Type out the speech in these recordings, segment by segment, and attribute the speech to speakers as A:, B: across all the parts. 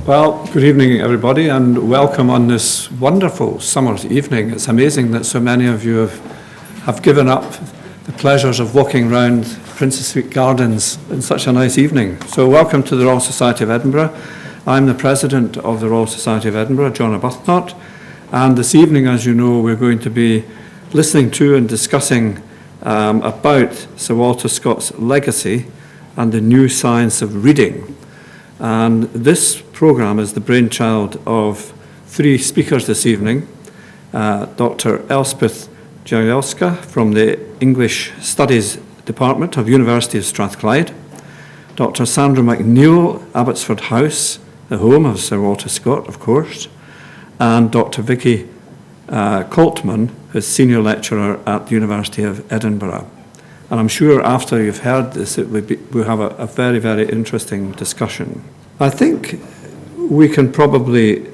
A: Well, good evening, everybody, and welcome on this wonderful summer's evening. It's amazing that so many of you have given up the pleasures of walking around Princess Street Gardens in such a nice evening. So welcome to the Royal Society of Edinburgh. I'm the President of the Royal Society of Edinburgh, John Arbuthnot, and this evening, as you know, we're going to be listening to and discussing about Sir Walter Scott's legacy and the new science of reading. And this programme is the brainchild of three speakers this evening. Dr. Elspeth Jagielska from the English Studies Department of University of Strathclyde, Dr. Sandra McNeill, Abbotsford House, the home of Sir Walter Scott, of course, and Dr. Vicky Coltman, who's Senior Lecturer at the University of Edinburgh. And I'm sure after you've heard this, we'll have a very, very interesting discussion. I think we can probably,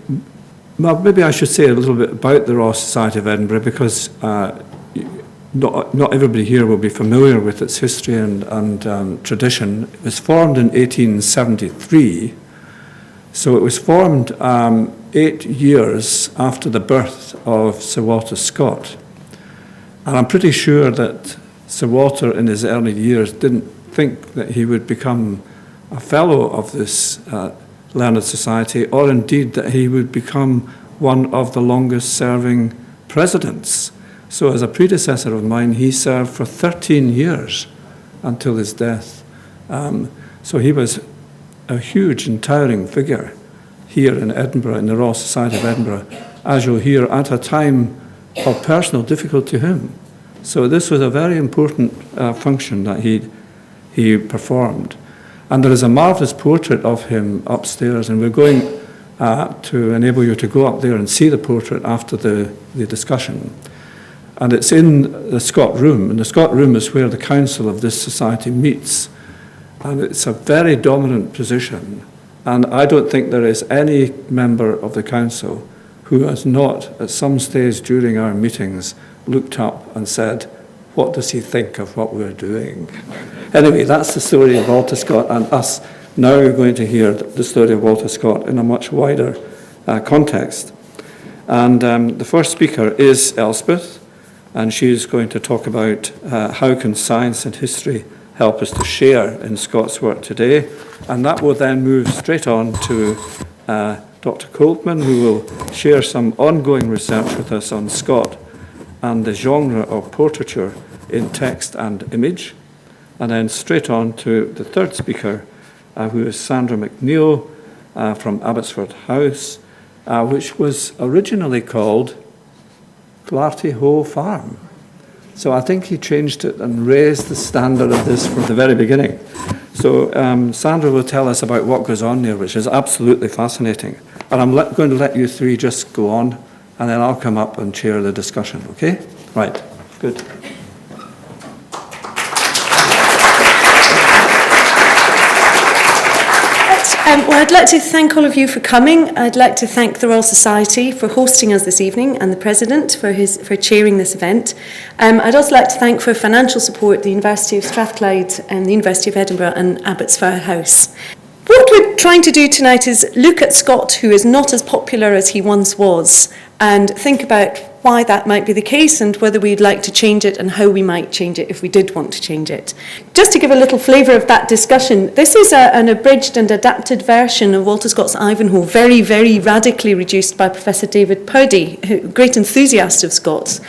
A: well, maybe I should say a little bit about the Royal Society of Edinburgh, because not everybody here will be familiar with its history and tradition. It was formed in 1873, so it was formed 8 years after the birth of Sir Walter Scott. And I'm pretty sure that Sir Walter, in his early years, didn't think that he would become a fellow of this learned society, or indeed that he would become one of the longest-serving presidents. So as a predecessor of mine, he served for 13 years until his death. So he was a huge and towering figure here in Edinburgh, in the Royal Society of Edinburgh, as you'll hear, at a time of personal difficulty to him. So this was a very important function that he performed. And there is a marvellous portrait of him upstairs, and we're going to enable you to go up there and see the portrait after the discussion. And it's in the Scott Room, and the Scott Room is where the council of this society meets. And it's a very dominant position, and I don't think there is any member of the council who has not, at some stage during our meetings, looked up and said, what does he think of what we're doing? Anyway, that's the story of Walter Scott, and us now are going to hear the story of Walter Scott in a much wider context. And the first speaker is Elspeth, and she's going to talk about how can science and history help us to share in Scott's work today. And that will then move straight on to Dr. Coltman, who will share some ongoing research with us on Scott and the genre of portraiture in text and image. And then straight on to the third speaker, who is Sandra McNeill from Abbotsford House, which was originally called Glarty Hoe Farm. So I think he changed it and raised the standard of this from the very beginning. So Sandra will tell us about what goes on there, which is absolutely fascinating. And I'm going to let you three just go on, and then I'll come up and chair the discussion, okay? Right, good.
B: Well, I'd like to thank all of you for coming. I'd like to thank the Royal Society for hosting us this evening, and the President for chairing this event. I'd also like to thank for financial support the University of Strathclyde and the University of Edinburgh and Abbotsford House. What we're trying to do tonight is look at Scott, who is not as popular as he once was, and think about why that might be the case and whether we'd like to change it and how we might change it if we did want to change it. Just to give a little flavour of that discussion, this is an abridged and adapted version of Walter Scott's Ivanhoe, very, very radically reduced by Professor David Purdy, a great enthusiast of Scott's,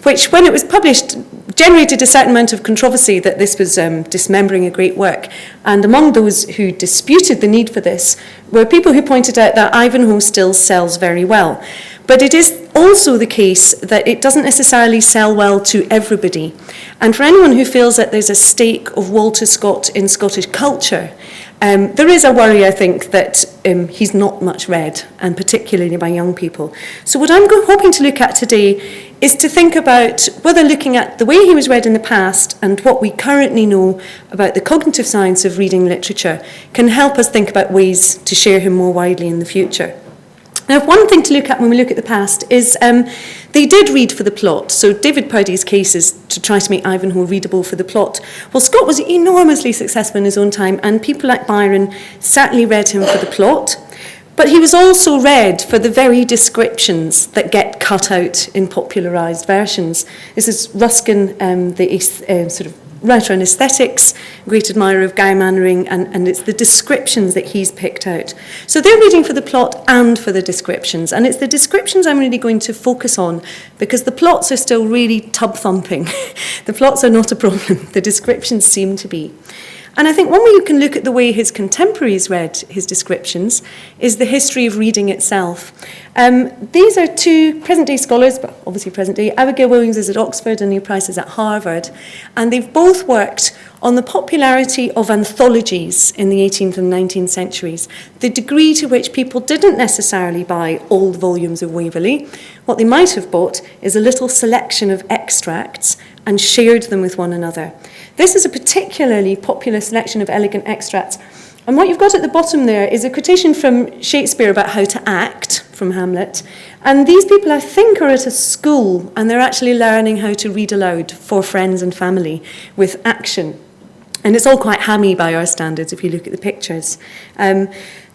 B: which, when it was published, generated a certain amount of controversy that this was dismembering a great work. And among those who disputed the need for this were people who pointed out that Ivanhoe still sells very well. But it is also the case that it doesn't necessarily sell well to everybody. And for anyone who feels that there's a stake of Walter Scott in Scottish culture, there is a worry, I think, that he's not much read, and particularly by young people. So what I'm hoping to look at today is to think about whether looking at the way he was read in the past and what we currently know about the cognitive science of reading literature can help us think about ways to share him more widely in the future. Now, one thing to look at when we look at the past is they did read for the plot. So David Purdy's case is to try to make Ivanhoe readable for the plot. Well, Scott was enormously successful in his own time, and people like Byron certainly read him for the plot. But But he was also read for the very descriptions that get cut out in popularised versions. This is Ruskin, the sort of writer on aesthetics, great admirer of Guy Mannering, and it's the descriptions that he's picked out. So they're reading for the plot and for the descriptions, and it's the descriptions I'm really going to focus on, because the plots are still really tub-thumping. The plots are not a problem, the descriptions seem to be. And I think one way you can look at the way his contemporaries read his descriptions is the history of reading itself. These are two present-day scholars, but obviously present-day. Abigail Williams is at Oxford and Neil Price is at Harvard. And they've both worked on the popularity of anthologies in the 18th and 19th centuries, the degree to which people didn't necessarily buy all the volumes of Waverley. What they might have bought is a little selection of extracts and shared them with one another. This is a particularly popular selection of elegant extracts. And what you've got at the bottom there is a quotation from Shakespeare about how to act from Hamlet. And these people, I think, are at a school, and they're actually learning how to read aloud for friends and family with action. And it's all quite hammy by our standards if you look at the pictures.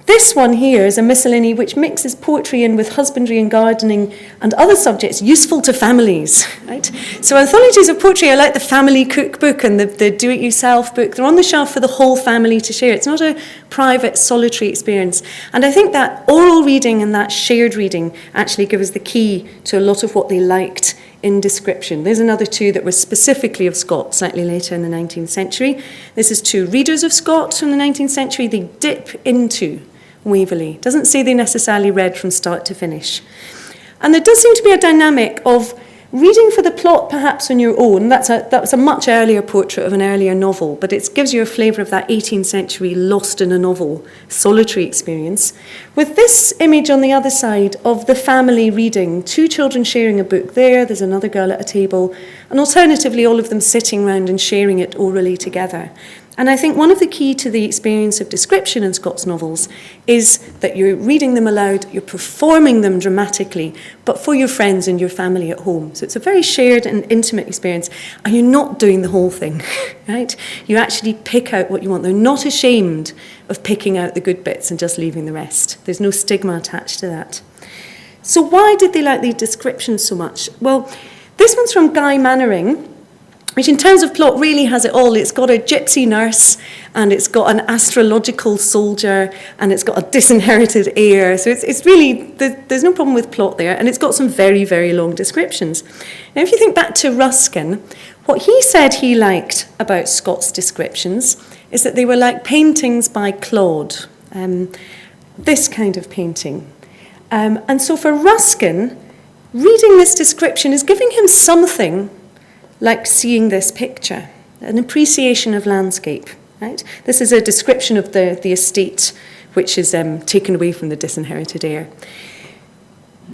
B: This one here is a miscellany which mixes poetry in with husbandry and gardening and other subjects useful to families. Right? So anthologies of poetry are like the family cookbook and the do-it-yourself book. They're on the shelf for the whole family to share. It's not a private, solitary experience. And I think that oral reading and that shared reading actually give us the key to a lot of what they liked in description. There's another two that were specifically of Scott, slightly later in the 19th century. This is two readers of Scott from the 19th century. They dip into Waverley. It doesn't say they necessarily read from start to finish. And there does seem to be a dynamic of reading for the plot perhaps on your own. That was a much earlier portrait of an earlier novel, but it gives you a flavour of that 18th century lost in a novel, solitary experience. With this image on the other side of the family reading, two children sharing a book there's another girl at a table, and alternatively all of them sitting round and sharing it orally together. And I think one of the key to the experience of description in Scott's novels is that you're reading them aloud, you're performing them dramatically, but for your friends and your family at home. So it's a very shared and intimate experience, and you're not doing the whole thing, right? You actually pick out what you want. They're not ashamed of picking out the good bits and just leaving the rest. There's no stigma attached to that. So why did they like these descriptions so much? Well, this one's from Guy Mannering, which in terms of plot really has it all. It's got a gypsy nurse, and it's got an astrological soldier, and it's got a disinherited heir. So it's really, there's no problem with plot there, and it's got some very, very long descriptions. Now, if you think back to Ruskin, what he said he liked about Scott's descriptions is that they were like paintings by Claude, this kind of painting. And so for Ruskin, reading this description is giving him something like seeing this picture, an appreciation of landscape. Right? This is a description of the estate which is taken away from the disinherited heir.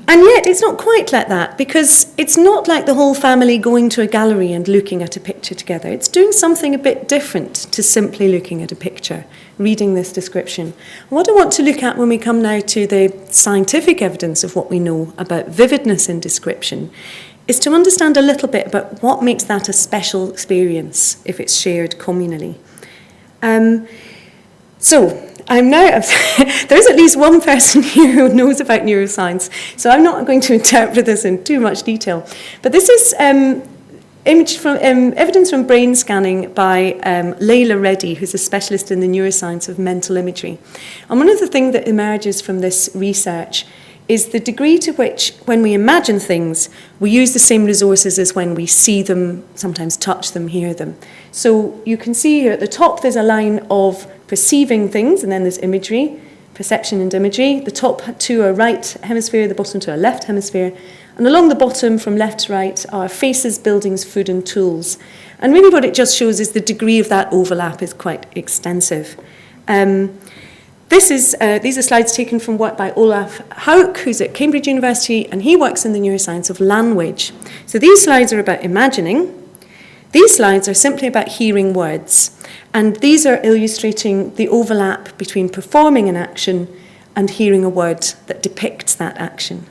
B: And yet it's not quite like that, because it's not like the whole family going to a gallery and looking at a picture together. It's doing something a bit different to simply looking at a picture, reading this description. What I want to look at when we come now to the scientific evidence of what we know about vividness in description is to understand a little bit about what makes that a special experience if it's shared communally. So I'm now, there's at least one person here who knows about neuroscience, so I'm not going to interpret this in too much detail. But this is evidence from brain scanning by Layla Reddy, who's a specialist in the neuroscience of mental imagery. And one of the things that emerges from this research is the degree to which, when we imagine things, we use the same resources as when we see them, sometimes touch them, hear them. So you can see here at the top there's a line of perceiving things, and then there's imagery, perception and imagery. The top two are right hemisphere, the bottom two are left hemisphere. And along the bottom, from left to right, are faces, buildings, food and tools. And really what it just shows is the degree of that overlap is quite extensive. These are slides taken from work by Olaf Hauk, who's at Cambridge University, and he works in the neuroscience of language. So these slides are about imagining. These slides are simply about hearing words. And these are illustrating the overlap between performing an action and hearing a word that depicts that action.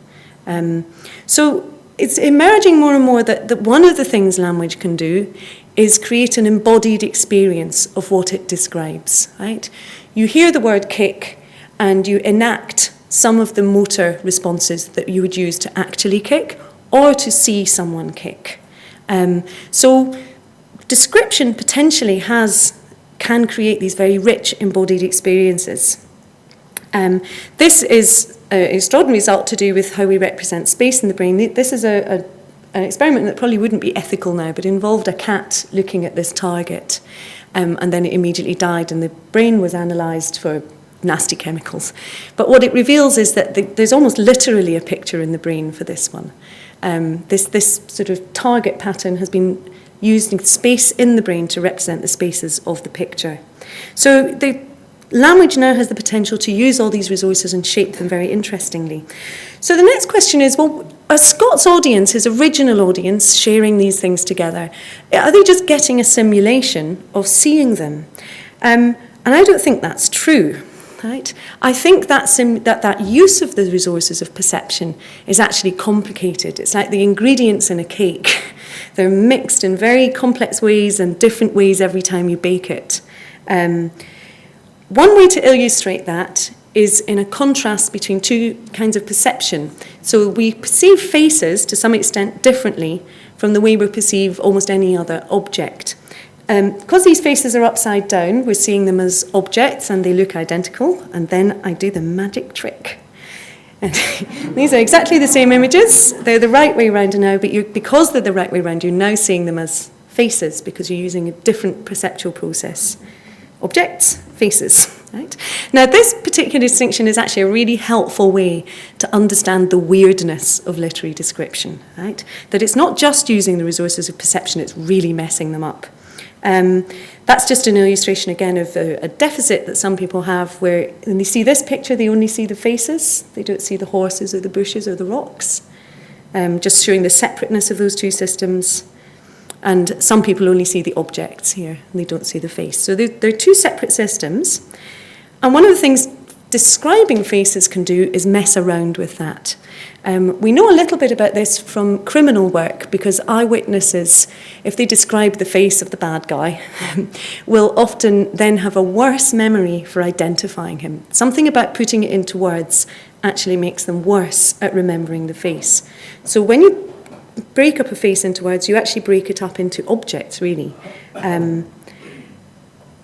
B: So it's emerging more and more that one of the things language can do is create an embodied experience of what it describes, right? You hear the word kick and you enact some of the motor responses that you would use to actually kick or to see someone kick. So description potentially can create these very rich embodied experiences. This is an extraordinary result to do with how we represent space in the brain. This is an experiment that probably wouldn't be ethical now, but involved a cat looking at this target, and then it immediately died, and the brain was analysed for nasty chemicals. But what it reveals is that there's almost literally a picture in the brain for this one. This sort of target pattern has been used in space in the brain to represent the spaces of the picture. So the language now has the potential to use all these resources and shape them very interestingly. So the next question is, well, are Scott's audience, his original audience, sharing these things together? Are they just getting a simulation of seeing them? And I don't think that's true. Right? I think that use of the resources of perception is actually complicated. It's like the ingredients in a cake. They're mixed in very complex ways and different ways every time you bake it. One way to illustrate that is in a contrast between two kinds of perception. So we perceive faces to some extent differently from the way we perceive almost any other object. Because these faces are upside down, we're seeing them as objects and they look identical, and then I do the magic trick. And these are exactly the same images. They're the right way around now, but because they're the right way around, you're now seeing them as faces because you're using a different perceptual process. Objects, faces. Right? Now, this particular distinction is actually a really helpful way to understand the weirdness of literary description. Right? That it's not just using the resources of perception, it's really messing them up. That's just an illustration, again, of a deficit that some people have where when they see this picture, they only see the faces. They don't see the horses or the bushes or the rocks, just showing the separateness of those two systems. And some people only see the objects here, and they don't see the face. So they're two separate systems. And one of the things describing faces can do is mess around with that. We know a little bit about this from criminal work because eyewitnesses, if they describe the face of the bad guy, will often then have a worse memory for identifying him. Something about putting it into words actually makes them worse at remembering the face. So when you break up a face into words, you actually break it up into objects, really.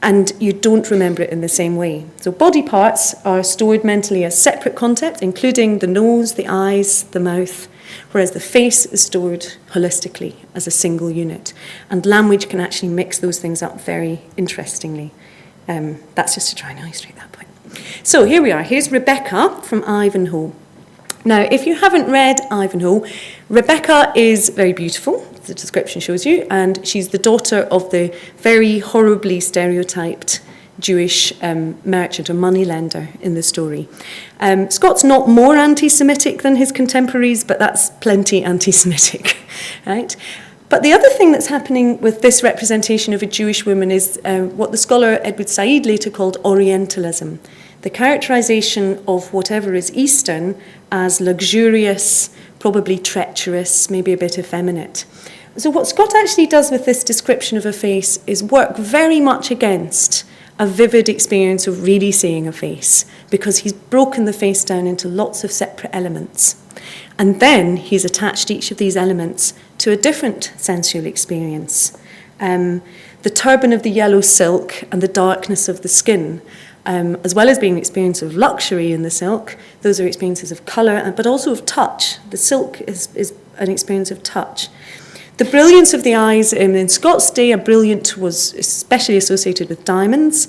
B: And you don't remember it in the same way. So body parts are stored mentally as separate content, including the nose, the eyes, the mouth, whereas the face is stored holistically as a single unit. And language can actually mix those things up very interestingly. That's just to try and illustrate that point. So here we are. Here's Rebecca from Ivanhoe. Now, if you haven't read Ivanhoe, Rebecca is very beautiful, the description shows you, and she's the daughter of the very horribly stereotyped Jewish merchant or moneylender in the story. Scott's not more anti-Semitic than his contemporaries, but that's plenty anti-Semitic, right? But the other thing that's happening with this representation of a Jewish woman is what the scholar Edward Said later called Orientalism, the characterization of whatever is Eastern as luxurious, probably treacherous, maybe a bit effeminate. So what Scott actually does with this description of a face is work very much against a vivid experience of really seeing a face, because he's broken the face down into lots of separate elements. And then he's attached each of these elements to a different sensual experience. The turban of the yellow silk and the darkness of the skin, as well as being an experience of luxury in the silk, those are experiences of colour, but also of touch. The silk is an experience of touch. The brilliance of the eyes, in Scott's day, a brilliant was especially associated with diamonds,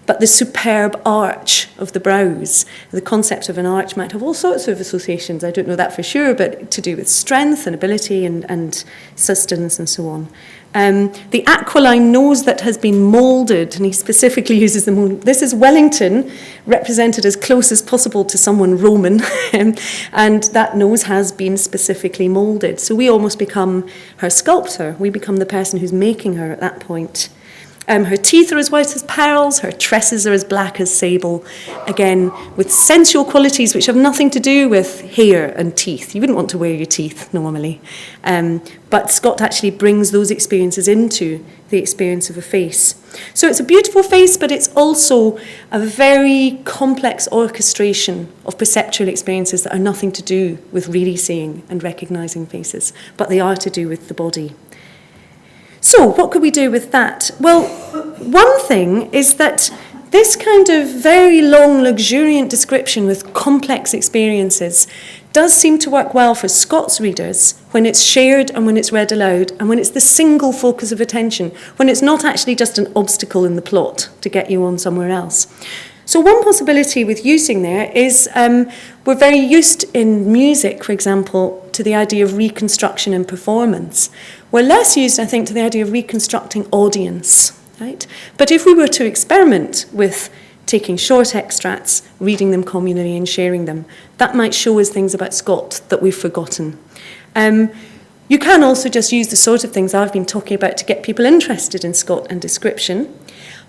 B: but the superb arch of the brows, the concept of an arch might have all sorts of associations, I don't know that for sure, but to do with strength and ability and sustenance and so on. The aquiline nose that has been moulded, and he specifically uses the mold. This is Wellington, represented as close as possible to someone Roman, and that nose has been specifically moulded. So we almost become her sculptor. We become the person who's making her at that point. Her teeth are as white as pearls, her tresses are as black as sable, again, with sensual qualities which have nothing to do with hair and teeth. You wouldn't want to wear your teeth normally. But Scott actually brings those experiences into the experience of a face. So it's a beautiful face, but it's also a very complex orchestration of perceptual experiences that are nothing to do with really seeing and recognising faces, but they are to do with the body. So what could we do with that? Well, one thing is that this kind of very long, luxuriant description with complex experiences does seem to work well for Scots readers when it's shared and when it's read aloud and when it's the single focus of attention, when it's not actually just an obstacle in the plot to get you on somewhere else. So one possibility with using there is we're very used in music, for example, to the idea of reconstruction and performance. We're less used, I think, to the idea of reconstructing audience, right? But if we were to experiment with taking short extracts, reading them communally and sharing them, that might show us things about Scott that we've forgotten. You can also just use the sort of things I've been talking about to get people interested in Scott and description.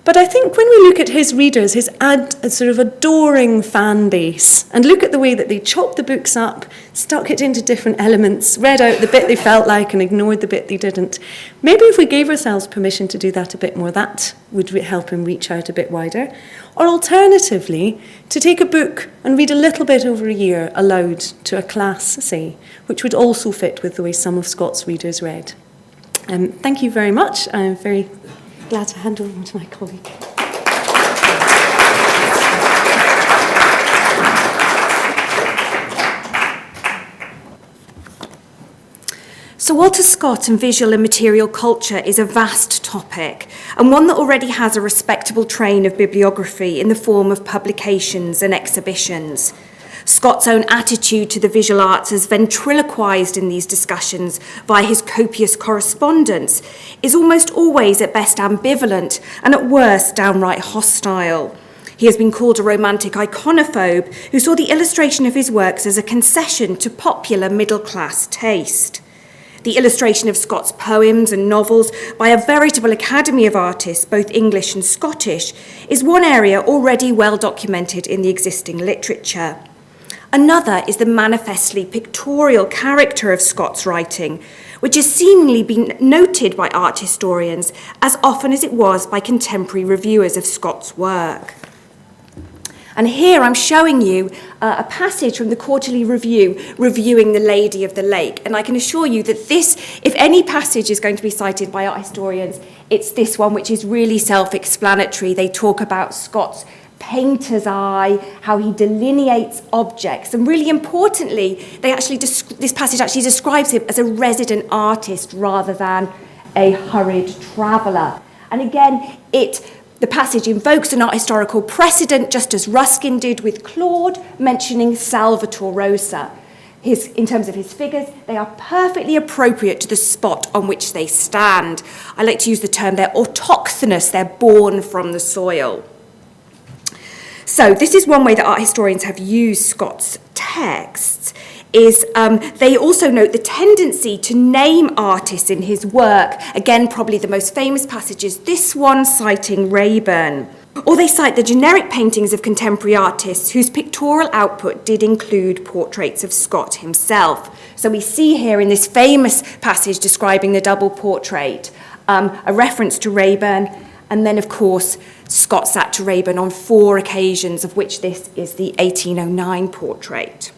B: But I think when we look at his readers, his sort of adoring fan base, and look at the way that they chopped the books up, stuck it into different elements, read out the bit they felt like and ignored the bit they didn't, maybe if we gave ourselves permission to do that a bit more, that would help him reach out a bit wider. Or alternatively, to take a book and read a little bit over a year aloud to a class, say, which would also fit with the way some of Scott's readers read. Thank you very much. I'm very glad to hand over to my colleague.
C: So Walter Scott and visual and material culture is a vast topic, and one that already has a respectable train of bibliography in the form of publications and exhibitions. Scott's own attitude to the visual arts as ventriloquised in these discussions via his copious correspondence is almost always at best ambivalent and at worst downright hostile. He has been called a romantic iconophobe who saw the illustration of his works as a concession to popular middle-class taste. The illustration of Scott's poems and novels by a veritable academy of artists, both English and Scottish, is one area already well documented in the existing literature. Another is the manifestly pictorial character of Scott's writing, which has seemingly been noted by art historians as often as it was by contemporary reviewers of Scott's work. And here I'm showing you a passage from the Quarterly Review reviewing The Lady of the Lake. And I can assure you that this, if any passage is going to be cited by art historians, it's this one, which is really self-explanatory. They talk about Scott's painter's eye, how he delineates objects, and really importantly, this passage actually describes him as a resident artist rather than a hurried traveller. And again, the passage invokes an art historical precedent, just as Ruskin did with Claude, mentioning Salvator Rosa. In terms of his figures, they are perfectly appropriate to the spot on which they stand. I like to use the term they're autochthonous, they're born from the soil. So this is one way that art historians have used Scott's texts, is they also note the tendency to name artists in his work. Again, probably the most famous passage is this one, citing Raeburn. Or they cite the generic paintings of contemporary artists whose pictorial output did include portraits of Scott himself. So we see here in this famous passage describing the double portrait, a reference to Raeburn, and then, of course, Scott sat to Raeburn on 4 occasions, of which this is the 1809 portrait.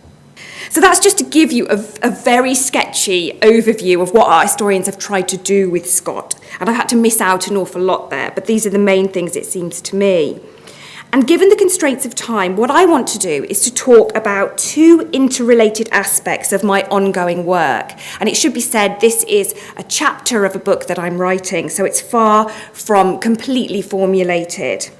C: So that's just to give you a very sketchy overview of what art historians have tried to do with Scott. And I've had to miss out an awful lot there, but these are the main things, it seems to me. And given the constraints of time, what I want to do is to talk about 2 interrelated aspects of my ongoing work. And it should be said, this is a chapter of a book that I'm writing, so it's far from completely formulated.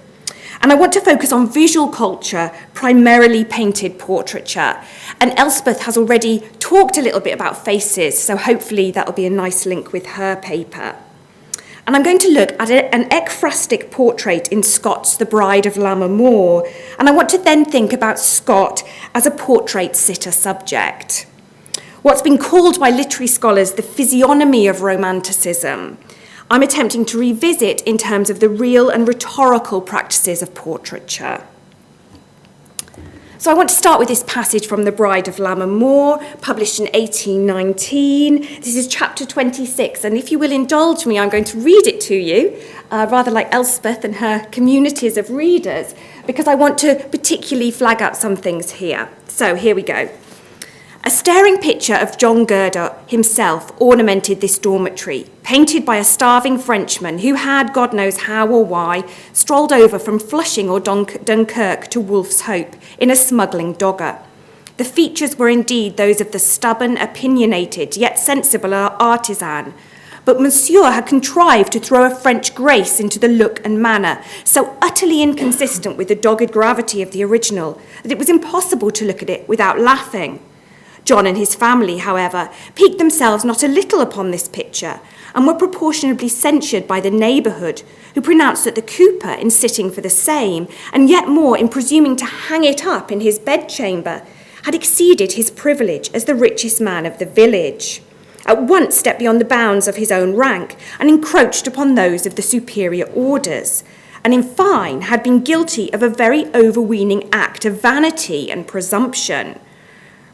C: And I want to focus on visual culture, primarily painted portraiture. And Elspeth has already talked a little bit about faces, so hopefully that'll be a nice link with her paper. And I'm going to look at an ekphrastic portrait in Scott's The Bride of Lammermoor, and I want to then think about Scott as a portrait sitter subject. What's been called by literary scholars the physiognomy of Romanticism. I'm attempting to revisit in terms of the real and rhetorical practices of portraiture. So I want to start with this passage from The Bride of Lammermoor, published in 1819. This is chapter 26, and if you will indulge me, I'm going to read it to you, rather like Elspeth and her communities of readers, because I want to particularly flag up some things here. So here we go. A staring picture of John Gerda himself ornamented this dormitory, painted by a starving Frenchman who had, God knows how or why, strolled over from Flushing or Dunkirk to Wolf's Hope in a smuggling dogger. The features were indeed those of the stubborn, opinionated, yet sensible artisan, but Monsieur had contrived to throw a French grace into the look and manner, so utterly inconsistent with the dogged gravity of the original, that it was impossible to look at it without laughing. John and his family, however, piqued themselves not a little upon this picture, and were proportionably censured by the neighbourhood, who pronounced that the cooper, in sitting for the same, and yet more in presuming to hang it up in his bedchamber, had exceeded his privilege as the richest man of the village, at once stepped beyond the bounds of his own rank, and encroached upon those of the superior orders, and in fine had been guilty of a very overweening act of vanity and presumption.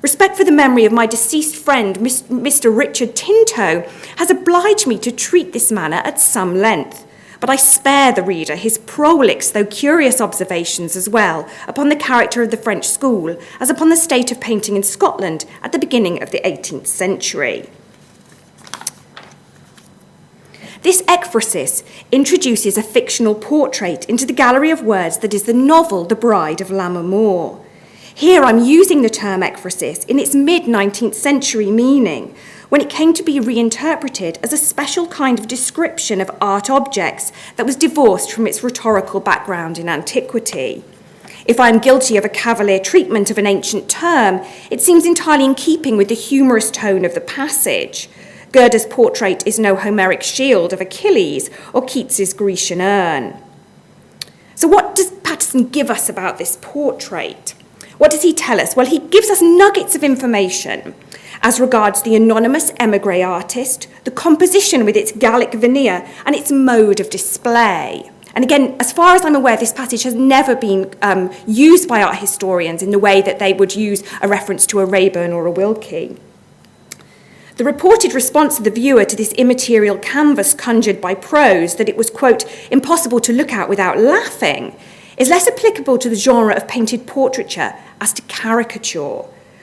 C: Respect for the memory of my deceased friend, Mr. Richard Tinto, has obliged me to treat this matter at some length, but I spare the reader his prolix though curious observations as well upon the character of the French school as upon the state of painting in Scotland at the beginning of the 18th century. This ekphrasis introduces a fictional portrait into the gallery of words that is the novel The Bride of Lammermoor. Here I'm using the term ekphrasis in its mid-19th century meaning, when it came to be reinterpreted as a special kind of description of art objects that was divorced from its rhetorical background in antiquity. If I am guilty of a cavalier treatment of an ancient term, it seems entirely in keeping with the humorous tone of the passage. Gerda's portrait is no Homeric shield of Achilles or Keats's Grecian urn. So what does Patterson give us about this portrait? What does he tell us? Well, he gives us nuggets of information as regards the anonymous émigré artist, the composition with its Gallic veneer, and its mode of display. And again, as far as I'm aware, this passage has never been used by art historians in the way that they would use a reference to a Raeburn or a Wilkie. The reported response of the viewer to this immaterial canvas conjured by prose, that it was, quote, impossible to look at without laughing, is less applicable to the genre of painted portraiture as to caricature.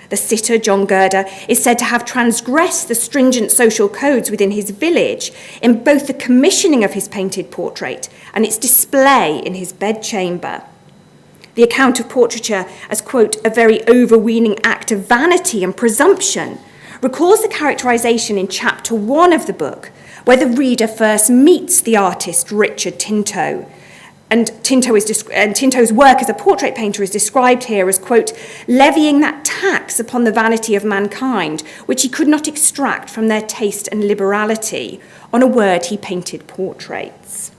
C: The sitter, John Gerda, is said to have transgressed the stringent social codes within his village in both the commissioning of his painted portrait and its display in his bedchamber. The account of portraiture as, quote, a very overweening act of vanity and presumption recalls the characterisation in chapter 1 of the book, where the reader first meets the artist Richard Tinto. And Tinto's work as a portrait painter is described here as, quote, levying that tax upon the vanity of mankind, which he could not extract from their taste and liberality. On a word, he painted portraits.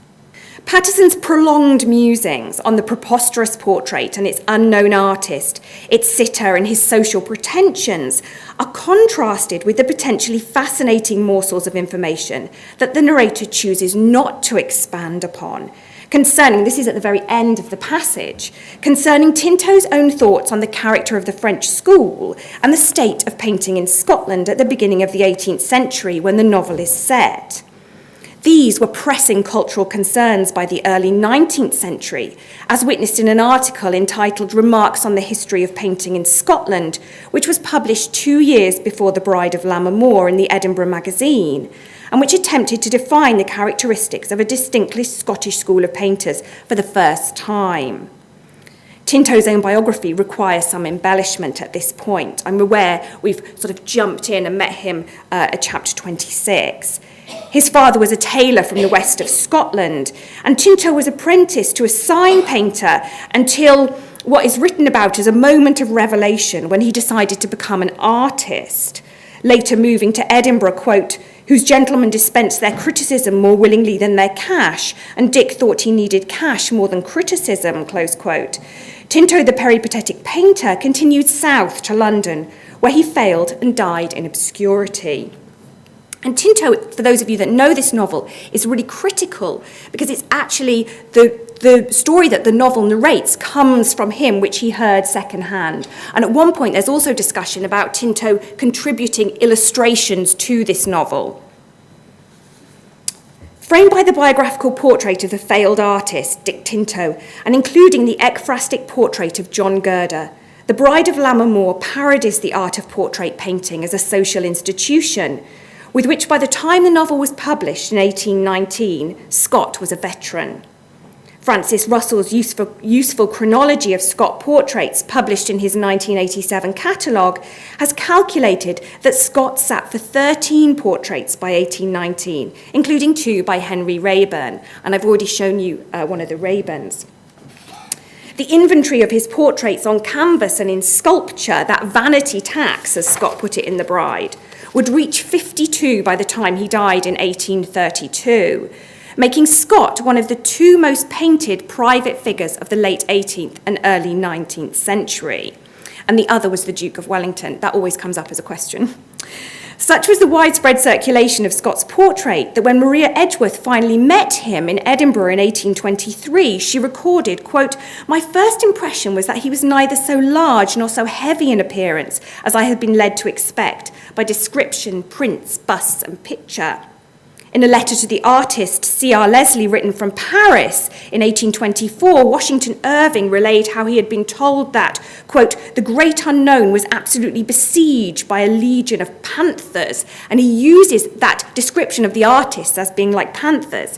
C: Patterson's prolonged musings on the preposterous portrait and its unknown artist, its sitter and his social pretensions, are contrasted with the potentially fascinating morsels of information that the narrator chooses not to expand upon, concerning, this is at the very end of the passage, concerning Tinto's own thoughts on the character of the French school and the state of painting in Scotland at the beginning of the 18th century when the novel is set. These were pressing cultural concerns by the early 19th century, as witnessed in an article entitled Remarks on the History of Painting in Scotland, which was published 2 years before The Bride of Lammermoor in the Edinburgh magazine, and which attempted to define the characteristics of a distinctly Scottish school of painters for the first time. Tinto's own biography requires some embellishment at this point. I'm aware we've sort of jumped in and met him at chapter 26. His father was a tailor from the west of Scotland, and Tinto was apprenticed to a sign painter until what is written about as a moment of revelation when he decided to become an artist, later moving to Edinburgh, quote, whose gentlemen dispensed their criticism more willingly than their cash, and Dick thought he needed cash more than criticism, close quote. Tinto, the peripatetic painter, continued south to London, where he failed and died in obscurity. And Tinto, for those of you that know this novel, is really critical because it's actually the story that the novel narrates comes from him, which he heard secondhand. And at one point, there's also discussion about Tinto contributing illustrations to this novel. Framed by the biographical portrait of the failed artist, Dick Tinto, and including the ekphrastic portrait of John Gerda, The Bride of Lammermoor parodies the art of portrait painting as a social institution, with which by the time the novel was published in 1819, Scott was a veteran. Francis Russell's useful chronology of Scott portraits, published in his 1987 catalogue, has calculated that Scott sat for 13 portraits by 1819, including 2 by Henry Raeburn, and I've already shown you one of the Raeburns. The inventory of his portraits on canvas and in sculpture, that vanity tax, as Scott put it in The Bride, would reach 52 by the time he died in 1832, making Scott one of the 2 most painted private figures of the late 18th and early 19th century. And the other was the Duke of Wellington. That always comes up as a question. Such was the widespread circulation of Scott's portrait that when Maria Edgeworth finally met him in Edinburgh in 1823, she recorded, quote, "My first impression was that he was neither so large nor so heavy in appearance as I had been led to expect by description, prints, busts, and picture." In a letter to the artist C.R. Leslie written from Paris in 1824, Washington Irving relayed how he had been told that, quote, "the great unknown was absolutely besieged by a legion of panthers," and he uses that description of the artist as being like panthers,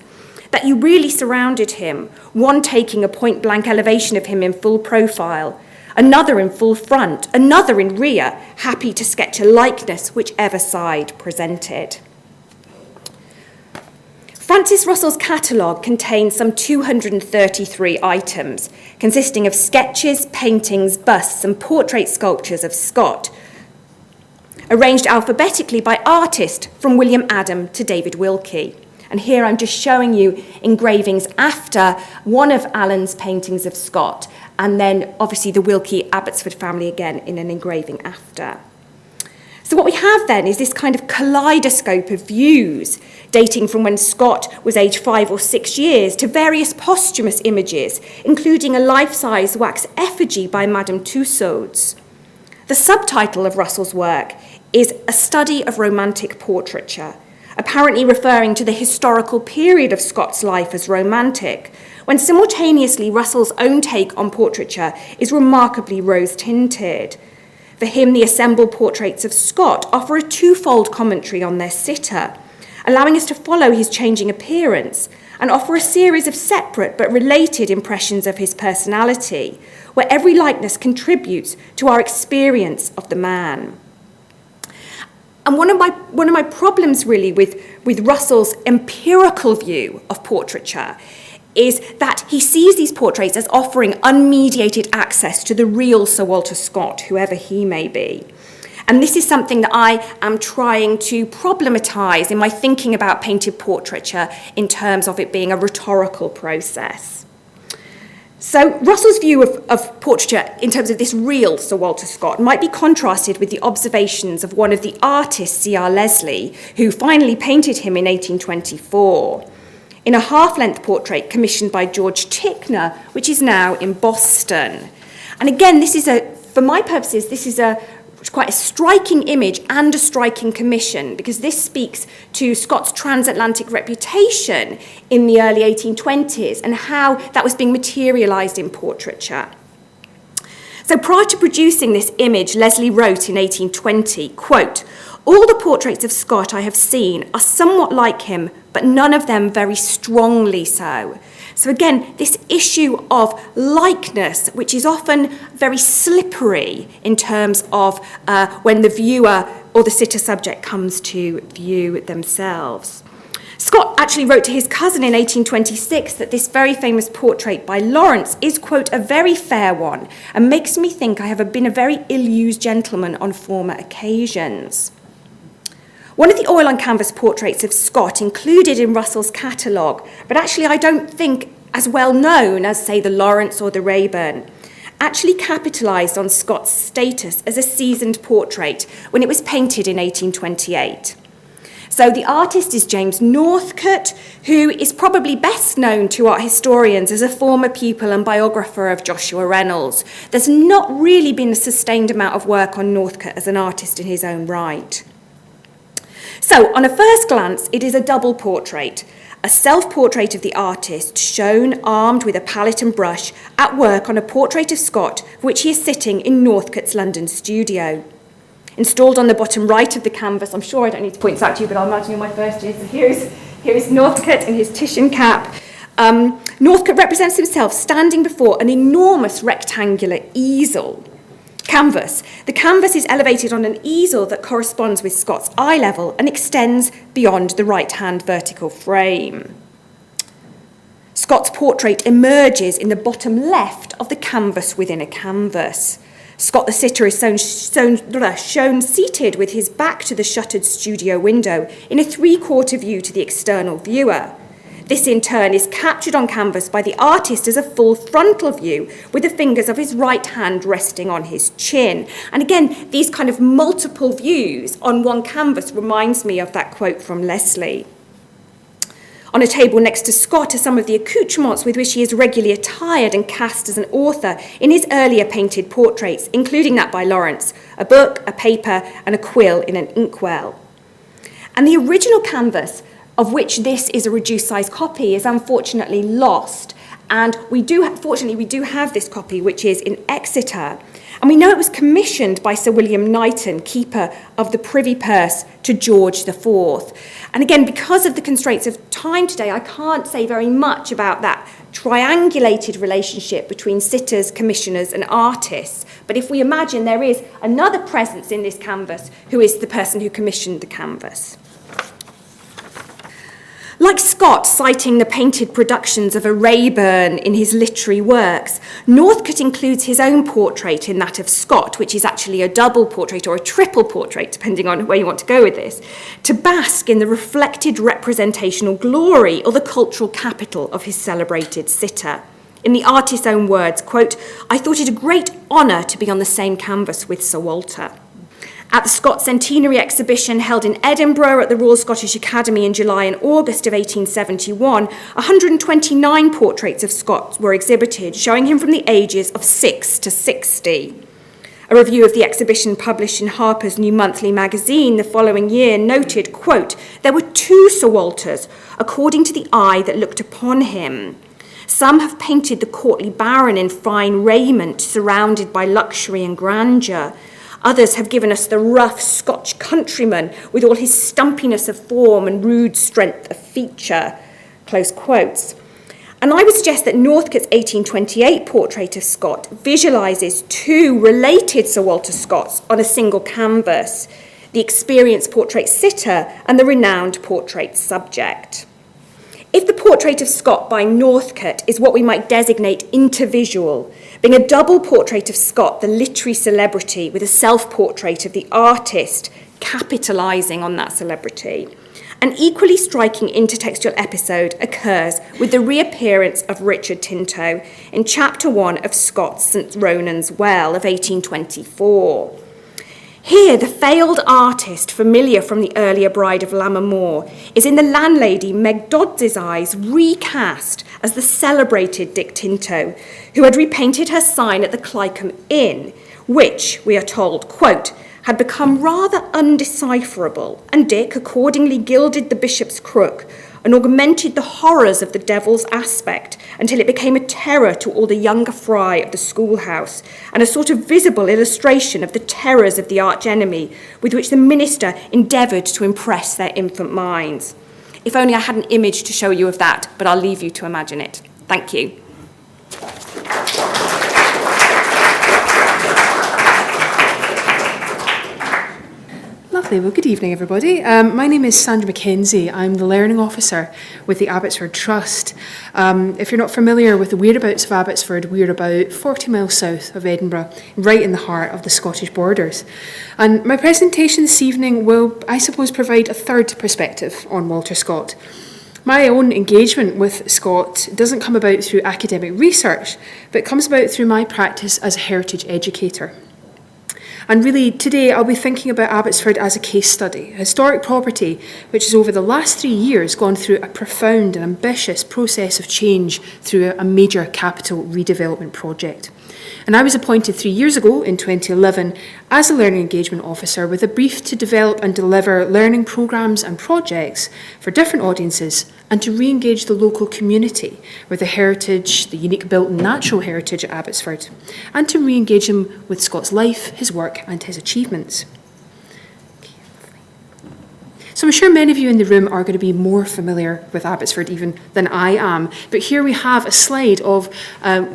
C: that you really surrounded him, one taking a point-blank elevation of him in full profile, another in full front, another in rear, happy to sketch a likeness whichever side presented. Francis Russell's catalogue contains some 233 items, consisting of sketches, paintings, busts, and portrait sculptures of Scott, arranged alphabetically by artist from William Adam to David Wilkie. And here I'm just showing you engravings after one of Allen's paintings of Scott, and then obviously the Wilkie Abbotsford family again in an engraving after. So what we have then is this kind of kaleidoscope of views, dating from when Scott was aged 5 or 6 years to various posthumous images, including a life-size wax effigy by Madame Tussaud's. The subtitle of Russell's work is A Study of Romantic Portraiture, apparently referring to the historical period of Scott's life as romantic, when simultaneously Russell's own take on portraiture is remarkably rose-tinted. For him, the assembled portraits of Scott offer a twofold commentary on their sitter, allowing us to follow his changing appearance and offer a series of separate but related impressions of his personality, where every likeness contributes to our experience of the man. And one of my problems really with Russell's empirical view of portraiture is that he sees these portraits as offering unmediated access to the real Sir Walter Scott, whoever he may be. And this is something that I am trying to problematise in my thinking about painted portraiture in terms of it being a rhetorical process. So Russell's view of portraiture in terms of this real Sir Walter Scott might be contrasted with the observations of one of the artists, C.R. Leslie, who finally painted him in 1824. In a half-length portrait commissioned by George Tickner, which is now in Boston. And again, for my purposes, this is quite a striking image and a striking commission, because this speaks to Scott's transatlantic reputation in the early 1820s and how that was being materialised in portraiture. So prior to producing this image, Leslie wrote in 1820, quote, "All the portraits of Scott I have seen are somewhat like him, but none of them very strongly so." So again, this issue of likeness, which is often very slippery in terms of when the viewer or the sitter subject comes to view themselves. Scott actually wrote to his cousin in 1826 that this very famous portrait by Lawrence is, quote, "a very fair one, and makes me think I have been a very ill-used gentleman on former occasions." One of the oil on canvas portraits of Scott included in Russell's catalogue, but actually I don't think as well known as, say, the Lawrence or the Raeburn, actually capitalised on Scott's status as a seasoned portrait when it was painted in 1828. So the artist is James Northcutt, who is probably best known to art historians as a former pupil and biographer of Joshua Reynolds. There's not really been a sustained amount of work on Northcutt as an artist in his own right. So, on a first glance, it is a double portrait. A self-portrait of the artist shown armed with a palette and brush at work on a portrait of Scott, which he is sitting in Northcutt's London studio. Installed on the bottom right of the canvas, I'm sure I don't need to point this out to you, but I'll imagine you're my first year. So here is Northcutt in his Titian cap. Northcutt represents himself standing before an enormous rectangular easel. Canvas. The canvas is elevated on an easel that corresponds with Scott's eye level and extends beyond the right-hand vertical frame. Scott's portrait emerges in the bottom left of the canvas within a canvas. Scott the sitter is shown seated with his back to the shuttered studio window in a three-quarter view to the external viewer. This, in turn, is captured on canvas by the artist as a full frontal view, with the fingers of his right hand resting on his chin. And again, these kind of multiple views on one canvas reminds me of that quote from Leslie. On a table next to Scott are some of the accoutrements with which he is regularly attired and cast as an author in his earlier painted portraits, including that by Lawrence, a book, a paper, and a quill in an inkwell. And the original canvas, of which this is a reduced size copy, is unfortunately lost. And we do have this copy, which is in Exeter. And we know it was commissioned by Sir William Knighton, Keeper of the Privy Purse to George IV. And again, because of the constraints of time today, I can't say very much about that triangulated relationship between sitters, commissioners, and artists. But if we imagine there is another presence in this canvas, who is the person who commissioned the canvas. Like Scott citing the painted productions of a Raeburn in his literary works, Northcutt includes his own portrait in that of Scott, which is actually a double portrait or a triple portrait, depending on where you want to go with this, to bask in the reflected representational glory or the cultural capital of his celebrated sitter. In the artist's own words, quote, "I thought it a great honour to be on the same canvas with Sir Walter." At the Scott Centenary exhibition held in Edinburgh at the Royal Scottish Academy in July and August of 1871, 129 portraits of Scott were exhibited, showing him from the ages of 6 to 60. A review of the exhibition published in Harper's New Monthly magazine the following year noted, quote, "There were two Sir Walters, according to the eye that looked upon him. Some have painted the courtly baron in fine raiment, surrounded by luxury and grandeur. Others have given us the rough Scotch countryman with all his stumpiness of form and rude strength of feature," close quotes. And I would suggest that Northcutt's 1828 portrait of Scott visualises two related Sir Walter Scotts on a single canvas, the experienced portrait sitter and the renowned portrait subject. If the portrait of Scott by Northcutt is what we might designate intervisual, being a double portrait of Scott, the literary celebrity, with a self-portrait of the artist, capitalising on that celebrity, an equally striking intertextual episode occurs with the reappearance of Richard Tinto in Chapter 1 of Scott's St Ronan's Well of 1824. Here, the failed artist, familiar from the earlier Bride of Lammermoor, is in the landlady Meg Dodds's eyes recast as the celebrated Dick Tinto, who had repainted her sign at the Climactic Inn, which, we are told, quote, had become rather undecipherable, and Dick accordingly gilded the bishop's crook and augmented the horrors of the devil's aspect until it became a terror to all the younger fry of the schoolhouse and a sort of visible illustration of the terrors of the archenemy with which the minister endeavoured to impress their infant minds. If only I had an image to show you of that, but I'll leave you to imagine it. Thank you.
D: Lovely. Well, good evening, everybody. My name is Sandra Mackenzie. I'm the Learning Officer with the Abbotsford Trust. If you're not familiar with the whereabouts of Abbotsford, we're about 40 miles south of Edinburgh, right in the heart of the Scottish borders. And my presentation this evening will, I suppose, provide a third perspective on Walter Scott. My own engagement with Scott doesn't come about through academic research, but comes about through my practice as a heritage educator. And really, today I'll be thinking about Abbotsford as a case study, a historic property which has over the last 3 years gone through a profound and ambitious process of change through a major capital redevelopment project. And I was appointed 3 years ago, in 2011, as a Learning Engagement Officer with a brief to develop and deliver learning programmes and projects for different audiences and to re-engage the local community with the heritage, the unique built and natural heritage at Abbotsford, and to re-engage them with Scott's life, his work and his achievements. So I'm sure many of you in the room are going to be more familiar with Abbotsford even than I am. But here we have a slide of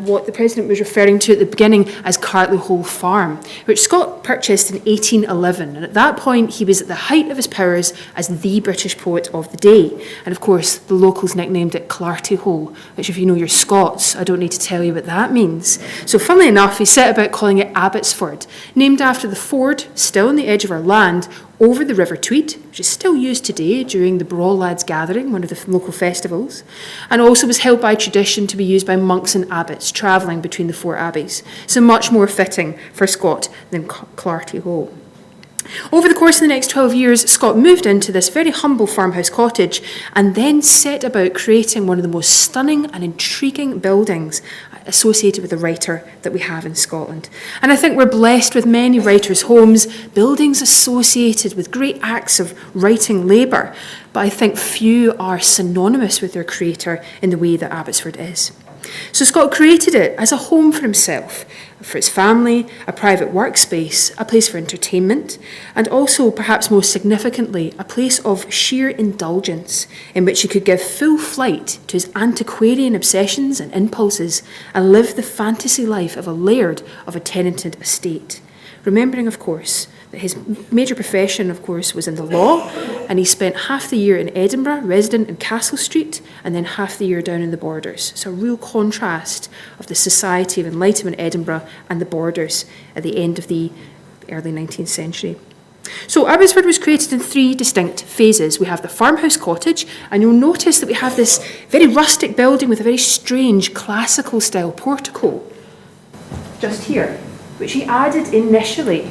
D: what the President was referring to at the beginning as Cartley Hole Farm, which Scott purchased in 1811. And at that point, he was at the height of his powers as the British poet of the day. And of course, the locals nicknamed it Clarty Hole, which if you know your Scots, I don't need to tell you what that means. So funnily enough, he set about calling it Abbotsford, named after the ford, still on the edge of our land, over the River Tweed, which is still used today during the Brawl Lads Gathering, one of the local festivals, and also was held by tradition to be used by monks and abbots travelling between the four abbeys, so much more fitting for Scott than Clarty Hole. Over the course of the next 12 years, Scott moved into this very humble farmhouse cottage and then set about creating one of the most stunning and intriguing buildings associated with the writer that we have in Scotland. And I think we're blessed with many writers' homes, buildings associated with great acts of writing labour, but I think few are synonymous with their creator in the way that Abbotsford is. So Scott created it as a home for himself, for his family, a private workspace, a place for entertainment, and also, perhaps most significantly, a place of sheer indulgence in which he could give full flight to his antiquarian obsessions and impulses and live the fantasy life of a laird of a tenanted estate. Remembering, of course, that his major profession, of course, was in the law, and he spent half the year in Edinburgh, resident in Castle Street, and then half the year down in the Borders. So a real contrast of the Society of Enlightenment Edinburgh and the Borders at the end of the early 19th century. So Abbotsford was created in 3 distinct phases. We have the farmhouse cottage, and you'll notice that we have this very rustic building with a very strange classical style portico just here, which he added initially.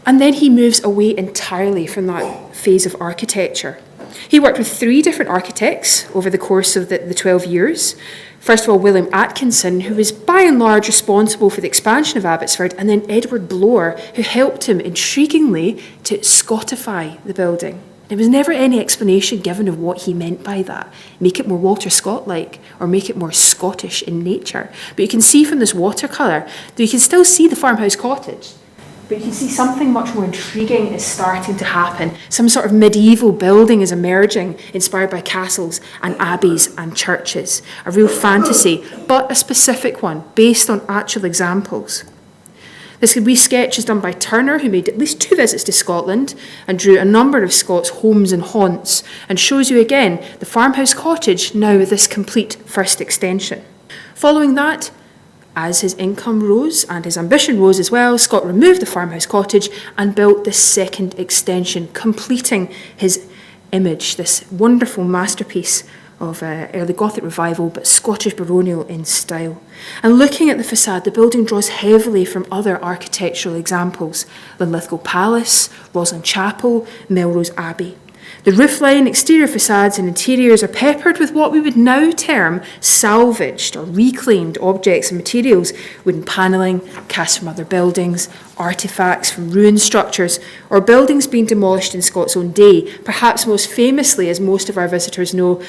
D: And then he moves away entirely from that phase of architecture. He worked with 3 different architects over the course of the 12 years. First of all, William Atkinson, who was by and large responsible for the expansion of Abbotsford, and then Edward Blower, who helped him intriguingly to Scottify the building. There was never any explanation given of what he meant by that. Make it more Walter Scott-like, or make it more Scottish in nature. But you can see from this watercolour that you can still see the farmhouse cottage, but you can see something much more intriguing is starting to happen. Some sort of medieval building is emerging, inspired by castles and abbeys and churches. A real fantasy, but a specific one, based on actual examples. This wee sketch is done by Turner, who made at least 2 visits to Scotland and drew a number of Scots' homes and haunts, and shows you again the farmhouse cottage now with this complete first extension. Following that, as his income rose and his ambition rose as well, Scott removed the farmhouse cottage and built this second extension, completing his image, this wonderful masterpiece of early Gothic revival, but Scottish baronial in style. And looking at the facade, the building draws heavily from other architectural examples: Linlithgow Palace, Roslin Chapel, Melrose Abbey. The roofline, exterior facades and interiors are peppered with what we would now term salvaged or reclaimed objects and materials, wooden panelling, cast from other buildings, artefacts from ruined structures, or buildings being demolished in Scott's own day, perhaps most famously, as most of our visitors know,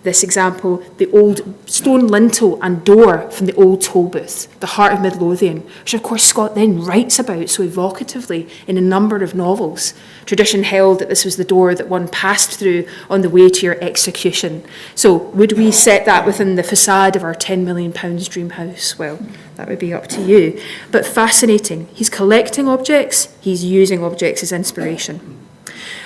D: this example, the old stone lintel and door from the old toll booth, the heart of Midlothian, which of course Scott then writes about so evocatively in a number of novels. Tradition held that this was the door that one passed through on the way to your execution. So would we set that within the facade of our £10 million dream house? Well, that would be up to you. But fascinating. He's collecting objects, he's using objects as inspiration.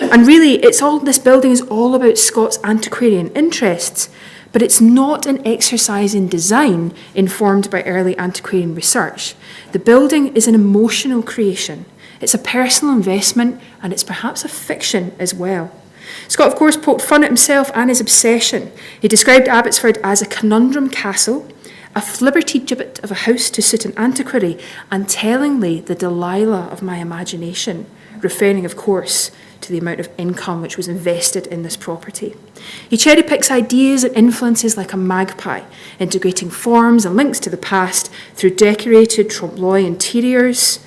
D: And really, this building is all about Scott's antiquarian interests, but it's not an exercise in design informed by early antiquarian research. The building is an emotional creation. It's a personal investment, and it's perhaps a fiction as well. Scott, of course, poked fun at himself and his obsession. He described Abbotsford as a conundrum castle, a flibberty gibbet of a house to suit an antiquary, and tellingly the Delilah of my imagination, referring, of course, to the amount of income which was invested in this property. He cherry-picks ideas and influences like a magpie, integrating forms and links to the past through decorated trompe-l'oeil interiors,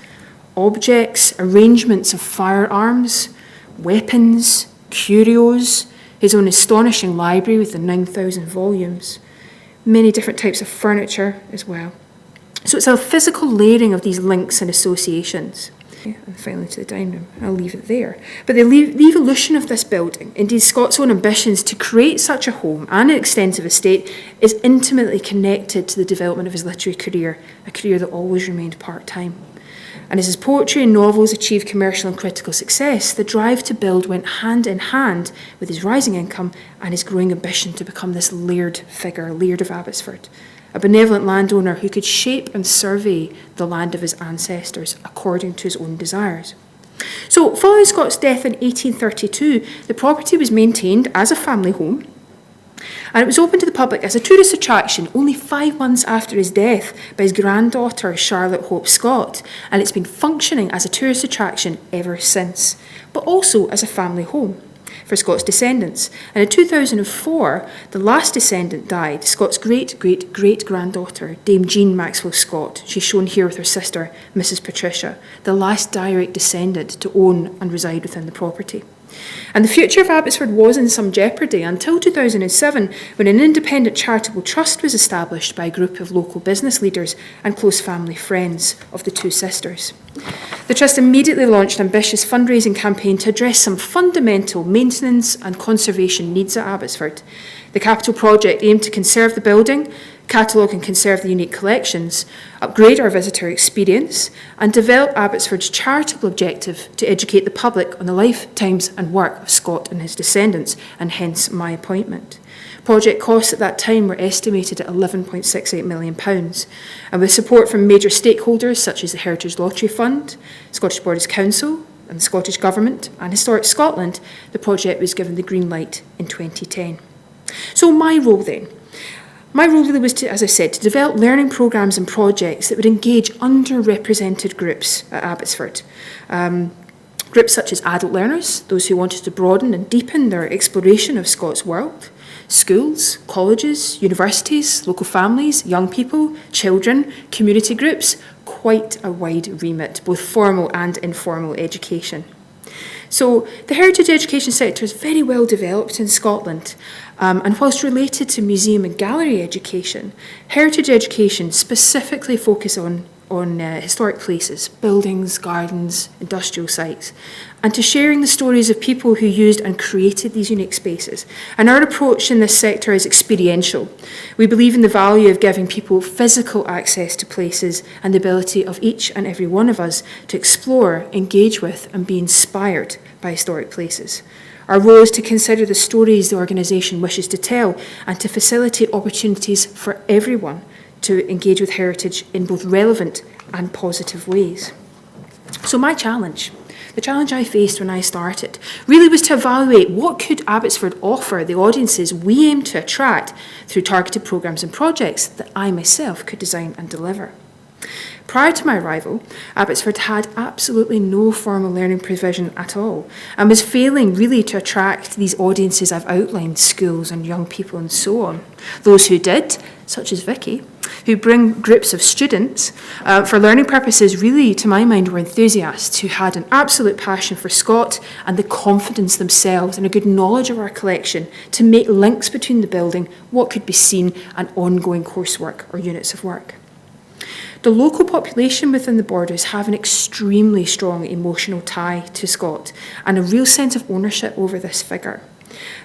D: objects, arrangements of firearms, weapons, curios, his own astonishing library with the 9,000 volumes, many different types of furniture as well. So it's a physical layering of these links and associations. And finally to the dining room, I'll leave it there. But the evolution of this building, indeed Scott's own ambitions to create such a home and an extensive estate, is intimately connected to the development of his literary career, a career that always remained part-time. And as his poetry and novels achieved commercial and critical success, the drive to build went hand in hand with his rising income and his growing ambition to become this laird figure, Laird of Abbotsford, a benevolent landowner who could shape and survey the land of his ancestors according to his own desires. So, following Scott's death in 1832, the property was maintained as a family home, and it was open to the public as a tourist attraction only 5 months after his death by his granddaughter Charlotte Hope Scott, and it's been functioning as a tourist attraction ever since, but also as a family home for Scott's descendants. And in 2004, the last descendant died, Scott's great-great-great-granddaughter, Dame Jean Maxwell Scott. She's shown here with her sister, Mrs. Patricia, the last direct descendant to own and reside within the property. And the future of Abbotsford was in some jeopardy until 2007, when an independent charitable trust was established by a group of local business leaders and close family friends of the two sisters. The trust immediately launched an ambitious fundraising campaign to address some fundamental maintenance and conservation needs at Abbotsford. The capital project aimed to conserve the building, catalogue and conserve the unique collections, upgrade our visitor experience, and develop Abbotsford's charitable objective to educate the public on the lifetimes and work of Scott and his descendants, and hence my appointment. Project costs at that time were estimated at £11.68 million, and with support from major stakeholders such as the Heritage Lottery Fund, Scottish Borders Council, and the Scottish Government, and Historic Scotland, the project was given the green light in 2010. So my role then? My role really was to, as I said, to develop learning programmes and projects that would engage underrepresented groups at Abbotsford. Groups such as adult learners, those who wanted to broaden and deepen their exploration of Scots world, schools, colleges, universities, local families, young people, children, community groups, quite a wide remit, both formal and informal education. So the heritage education sector is very well developed in Scotland, and whilst related to museum and gallery education, heritage education specifically focuses on historic places, buildings, gardens, industrial sites, and to sharing the stories of people who used and created these unique spaces. And our approach in this sector is experiential. We believe in the value of giving people physical access to places and the ability of each and every one of us to explore, engage with, and be inspired by historic places. Our role is to consider the stories the organisation wishes to tell and to facilitate opportunities for everyone to engage with heritage in both relevant and positive ways. So my challenge, the challenge I faced when I started, really was to evaluate what could Abbotsford offer the audiences we aim to attract through targeted programmes and projects that I myself could design and deliver. Prior to my arrival, Abbotsford had absolutely no formal learning provision at all and was failing really to attract these audiences I've outlined, schools and young people and so on. Those who did, such as Vicky, who bring groups of students for learning purposes, really, to my mind, were enthusiasts who had an absolute passion for Scott and the confidence themselves and a good knowledge of our collection to make links between the building, what could be seen, and ongoing coursework or units of work. The local population within the borders have an extremely strong emotional tie to Scott and a real sense of ownership over this figure.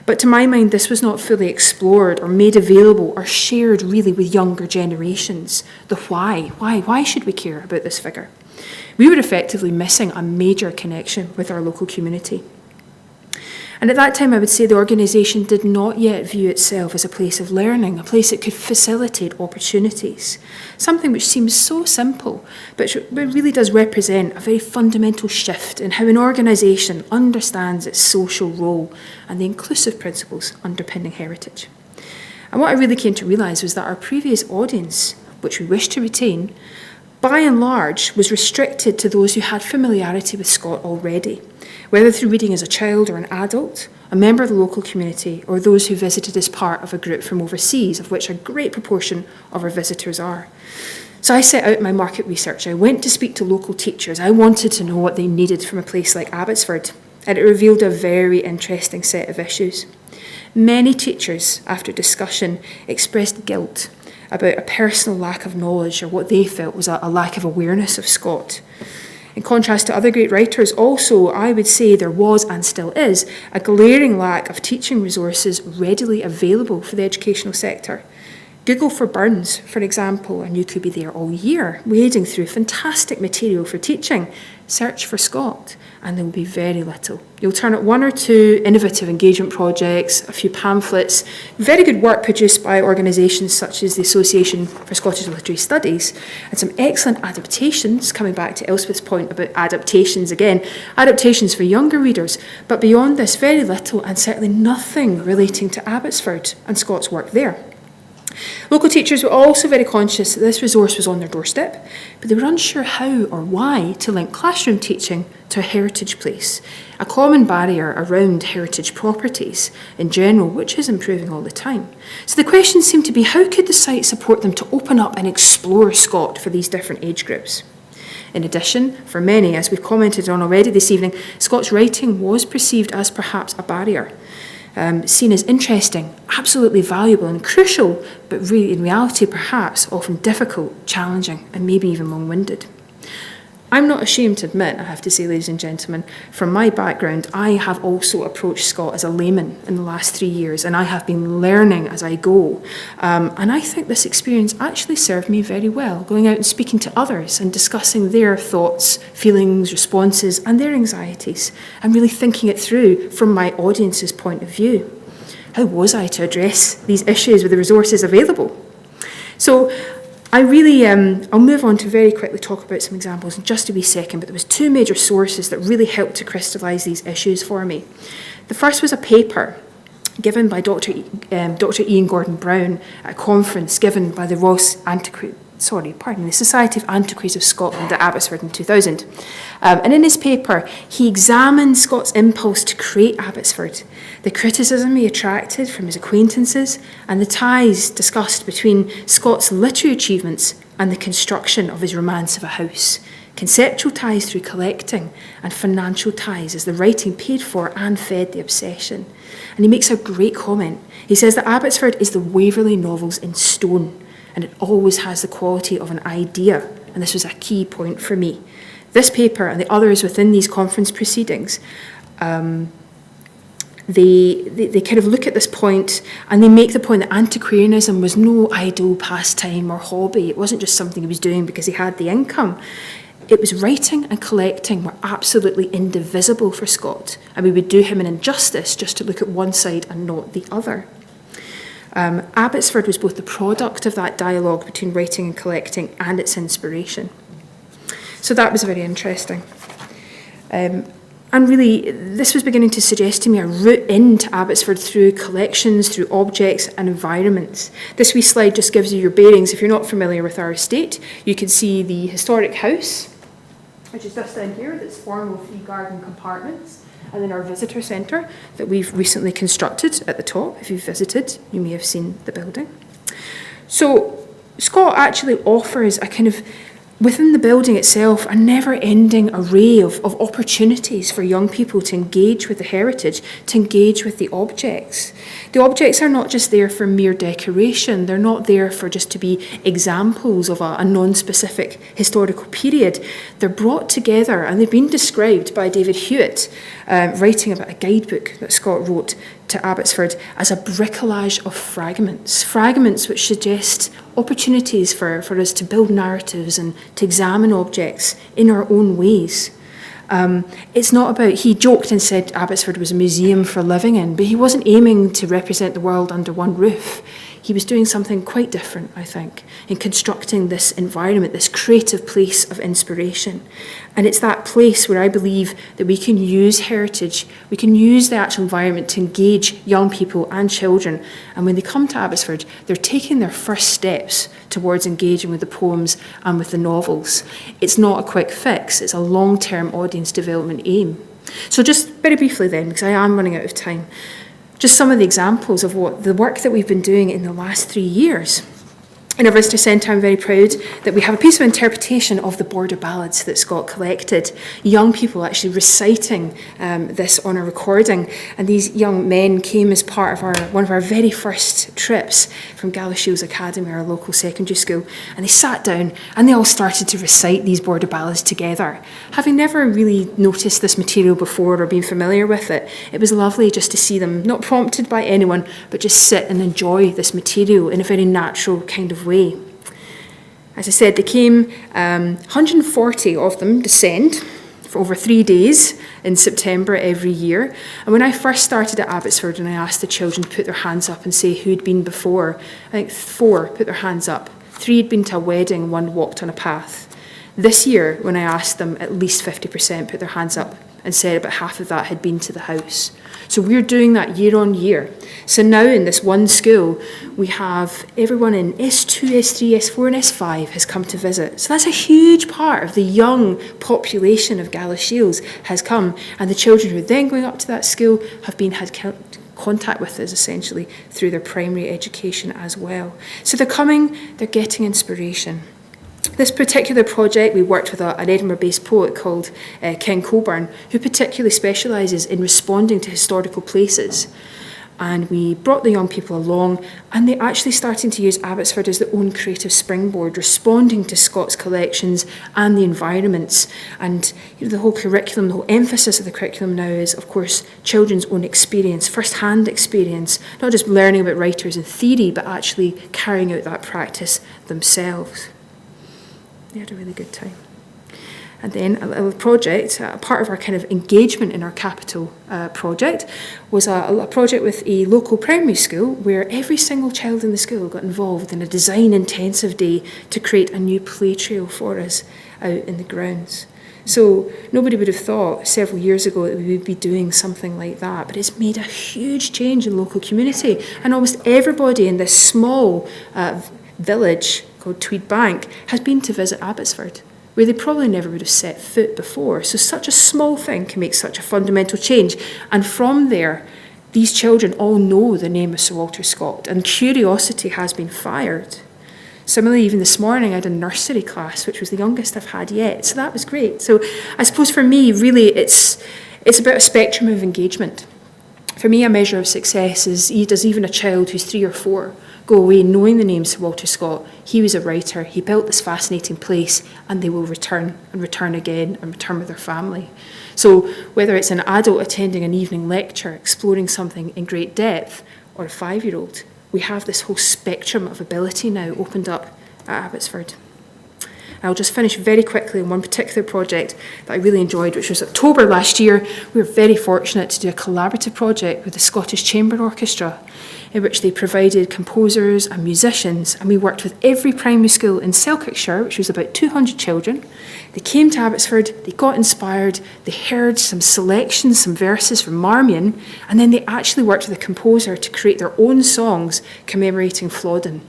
D: But to my mind, this was not fully explored or made available or shared really with younger generations. The why. Why should we care about this figure? We were effectively missing a major connection with our local community. And at that time, I would say the organisation did not yet view itself as a place of learning, a place that could facilitate opportunities, something which seems so simple, but really does represent a very fundamental shift in how an organisation understands its social role and the inclusive principles underpinning heritage. And what I really came to realise was that our previous audience, which we wish to retain, by and large was restricted to those who had familiarity with Scott already, whether through reading as a child or an adult, a member of the local community, or those who visited as part of a group from overseas, of which a great proportion of our visitors are. So I set out my market research. I went to speak to local teachers. I wanted to know what they needed from a place like Abbotsford, and it revealed a very interesting set of issues. Many teachers, after discussion, expressed guilt about a personal lack of knowledge or what they felt was a lack of awareness of Scott. In contrast to other great writers, also, I would say there was, and still is, a glaring lack of teaching resources readily available for the educational sector. Google for Burns, for example, and you could be there all year, wading through fantastic material for teaching. Search for Scott, and there will be very little. You'll turn up one or two innovative engagement projects, a few pamphlets, very good work produced by organisations such as the Association for Scottish Literary Studies, and some excellent adaptations, coming back to Elspeth's point about adaptations again, adaptations for younger readers, but beyond this, very little, and certainly nothing relating to Abbotsford and Scott's work there. Local teachers were also very conscious that this resource was on their doorstep, but they were unsure how or why to link classroom teaching to a heritage place, a common barrier around heritage properties in general, which is improving all the time. So the question seemed to be, how could the site support them to open up and explore Scott for these different age groups? In addition, for many, as we've commented on already this evening, Scott's writing was perceived as perhaps a barrier. Seen as interesting, absolutely valuable and crucial, but really in reality perhaps often difficult, challenging, and maybe even long-winded. I'm not ashamed to admit, I have to say, ladies and gentlemen, from my background, I have also approached Scott as a layman in the last 3 years, and I have been learning as I go. And I think this experience actually served me very well, going out and speaking to others and discussing their thoughts, feelings, responses, and their anxieties, and really thinking it through from my audience's point of view. How was I to address these issues with the resources available? So I really, I'll move on to very quickly talk about some examples in just a wee second, but there was two major sources that really helped to crystallise these issues for me. The first was a paper given by Dr. Ian Gordon-Brown at a conference given by the Society of Antiquaries of Scotland at Abbotsford in 2000. And in his paper, he examined Scott's impulse to create Abbotsford, the criticism he attracted from his acquaintances, and the ties discussed between Scott's literary achievements and the construction of his romance of a house. Conceptual ties through collecting, and financial ties as the writing paid for and fed the obsession. And he makes a great comment. He says that Abbotsford is the Waverley novels in stone, and it always has the quality of an idea, and this was a key point for me. This paper and the others within these conference proceedings, they kind of look at this point and they make the point that antiquarianism was no idle pastime or hobby. It wasn't just something he was doing because he had the income. It was writing and collecting were absolutely indivisible for Scott, and we would do him an injustice just to look at one side and not the other. Abbotsford was both the product of that dialogue between writing and collecting and its inspiration. So that was very interesting. And really, this was beginning to suggest to me a route into Abbotsford through collections, through objects and environments. This wee slide just gives you your bearings. If you're not familiar with our estate, you can see the historic house, which is just down here, that's formal 3 garden compartments, and then our visitor centre that we've recently constructed at the top. If you've visited, you may have seen the building. So Scott actually offers a kind of, within the building itself, a never-ending array of opportunities for young people to engage with the heritage, to engage with the objects. The objects are not just there for mere decoration. They're not there for just to be examples of a non-specific historical period. They're brought together, and they've been described by David Hewitt, writing about a guidebook that Scott wrote to Abbotsford, as a bricolage of fragments which suggest opportunities for us to build narratives and to examine objects in our own ways. It's not about, he joked and said Abbotsford was a museum for living in, but he wasn't aiming to represent the world under one roof. he was doing something quite different, I think, in constructing this environment, this creative place of inspiration. And it's that place where I believe that we can use heritage, we can use the actual environment to engage young people and children. And when they come to Abbotsford, they're taking their first steps towards engaging with the poems and with the novels. It's not a quick fix, it's a long-term audience development aim. So just very briefly then, because I am running out of time, just some of the examples of what the work that we've been doing in the last 3 years. In our visitor centre, I'm very proud that we have a piece of interpretation of the Border Ballads that Scott collected. Young people actually reciting this on a recording, and these young men came as part of one of our very first trips from Galashiels Academy, our local secondary school, and they sat down and they all started to recite these Border Ballads together. Having never really noticed this material before or been familiar with it, it was lovely just to see them, not prompted by anyone, but just sit and enjoy this material in a very natural kind of way. As I said, they came, 140 of them descend for over 3 days in September every year. And when I first started at Abbotsford and I asked the children to put their hands up and say who'd been before, I think 4 put their hands up. 3 had been to a wedding, 1 walked on a path. This year, when I asked them, at least 50% put their hands up and said about half of that had been to the house. So we're doing that year on year. So now in this one school, we have everyone in S2, S3, S4 and S5 has come to visit. So that's a huge part of the young population of Galashiels has come. And the children who are then going up to that school have had contact with us essentially through their primary education as well. So they're coming, they're getting inspiration. This particular project, we worked with an Edinburgh-based poet called Ken Coburn, who particularly specialises in responding to historical places. And we brought the young people along, and they're actually starting to use Abbotsford as their own creative springboard, responding to Scott's collections and the environments. And the whole curriculum, the whole emphasis of the curriculum now is, of course, children's own experience, first-hand experience, not just learning about writers in theory, but actually carrying out that practice themselves. They had a really good time. And then a project, part of our kind of engagement in our capital project, was a project with a local primary school where every single child in the school got involved in a design intensive day to create a new play trail for us out in the grounds. So nobody would have thought several years ago that we would be doing something like that, but it's made a huge change in the local community. And almost everybody in this small village called Tweed Bank has been to visit Abbotsford, where they probably never would have set foot before. So such a small thing can make such a fundamental change. And from there, these children all know the name of Sir Walter Scott, and curiosity has been fired. Similarly, even this morning, I had a nursery class, which was the youngest I've had yet. So that was great. So I suppose for me, really, it's about a spectrum of engagement. For me, a measure of success is, does even a child who's 3 or 4 go away knowing the name Sir Walter Scott? He was a writer, he built this fascinating place, and they will return and return again and return with their family. So whether it's an adult attending an evening lecture, exploring something in great depth, or a 5-year-old, we have this whole spectrum of ability now opened up at Abbotsford. I'll just finish very quickly on one particular project that I really enjoyed, which was October last year. We were very fortunate to do a collaborative project with the Scottish Chamber Orchestra, in which they provided composers and musicians, and we worked with every primary school in Selkirkshire, which was about 200 children. They came to Abbotsford, they got inspired, they heard some selections, some verses from Marmion, and then they actually worked with a composer to create their own songs commemorating Flodden.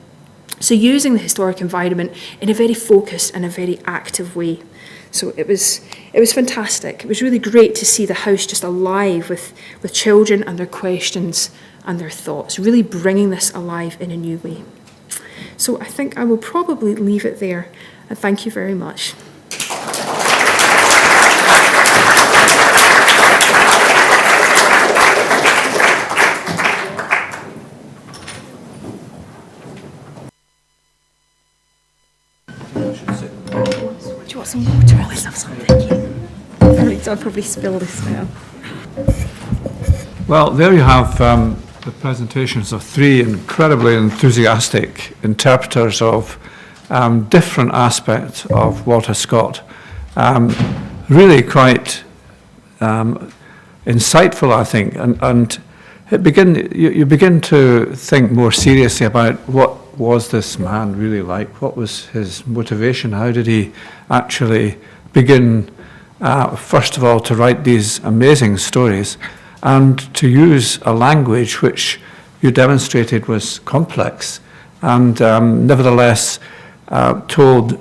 D: So using the historic environment in a very focused and a very active way. So it was fantastic. It was really great to see the house just alive with children and their questions and their thoughts, really bringing this alive in a new way. So I think I will probably leave it there, and thank you very much.
C: Do you want some water? I always have some, thank you. I'll probably spill this now.
A: Well, there you have the presentations of 3 incredibly enthusiastic interpreters of different aspects of Walter Scott. Really quite insightful, I think, and you begin to think more seriously about what was this man really like? What was his motivation? How did he actually begin, first of all, to write these amazing stories and to use a language which you demonstrated was complex and nevertheless told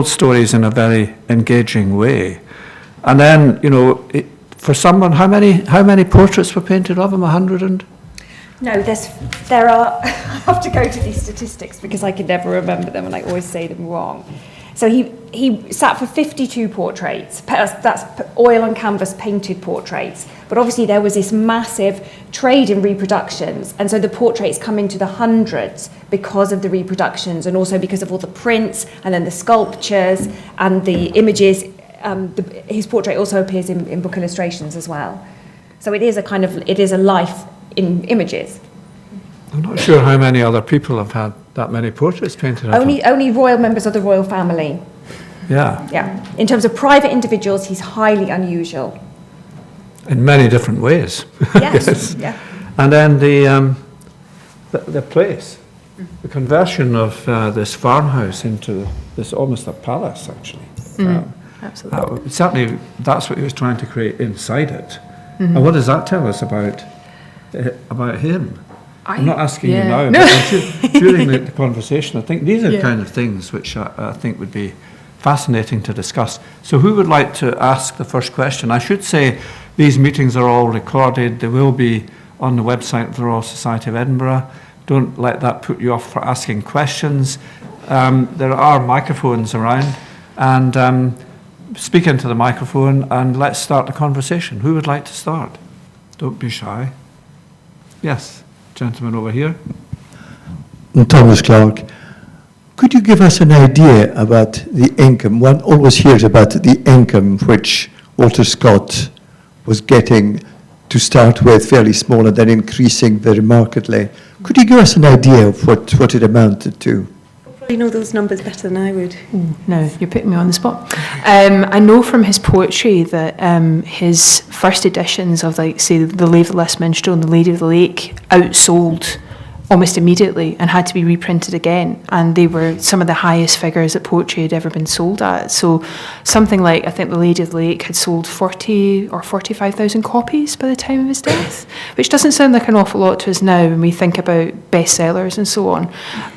A: stories in a very engaging way. And then, for someone, how many portraits were painted of him? 100 and?
C: No, there are. I have to go to these statistics because I can never remember them and I always say them wrong. So he sat for 52 portraits. That's oil on canvas painted portraits. But obviously there was this massive trade in reproductions, and so the portraits come into the hundreds because of the reproductions and also because of all the prints and then the sculptures and the images. His portrait also appears in book illustrations as well. So it is a life in images.
A: I'm not sure how many other people have had that many portraits painted of him.
C: Only royal members of the royal family.
A: Yeah.
C: Yeah. In terms of private individuals, he's highly unusual.
A: In many different ways.
C: Yes. Yeah.
A: And then the place, the conversion of this farmhouse into this almost a palace, actually.
D: Absolutely.
A: Certainly, that's what he was trying to create inside it. And what does that tell us about him? I'm not asking you now, but during the conversation, I think these are kind of things which I think would be fascinating to discuss. So who would like to ask the first question? I should say these meetings are all recorded. They will be on the website of the Royal Society of Edinburgh. Don't let that put you off for asking questions. There are microphones around, and speak into the microphone and let's start the conversation. Who would like to start? Don't be shy. Yes, gentleman over here.
E: Thomas Clark. Could you give us an idea about the income? One always hears about the income which Walter Scott was getting to start with, fairly small, and then increasing very markedly. Could you give us an idea of what it amounted to?
B: You know those numbers better than I would.
D: No, you're putting me on the spot. I know from his poetry that his first editions of, like, say, The Lay of the Last Minstrel and The Lady of the Lake outsold almost immediately and had to be reprinted again, and they were some of the highest figures that poetry had ever been sold at. So something like, I think The Lady of the Lake had sold 40 or 45,000 copies by the time of his death, which doesn't sound like an awful lot to us now when we think about bestsellers and so on.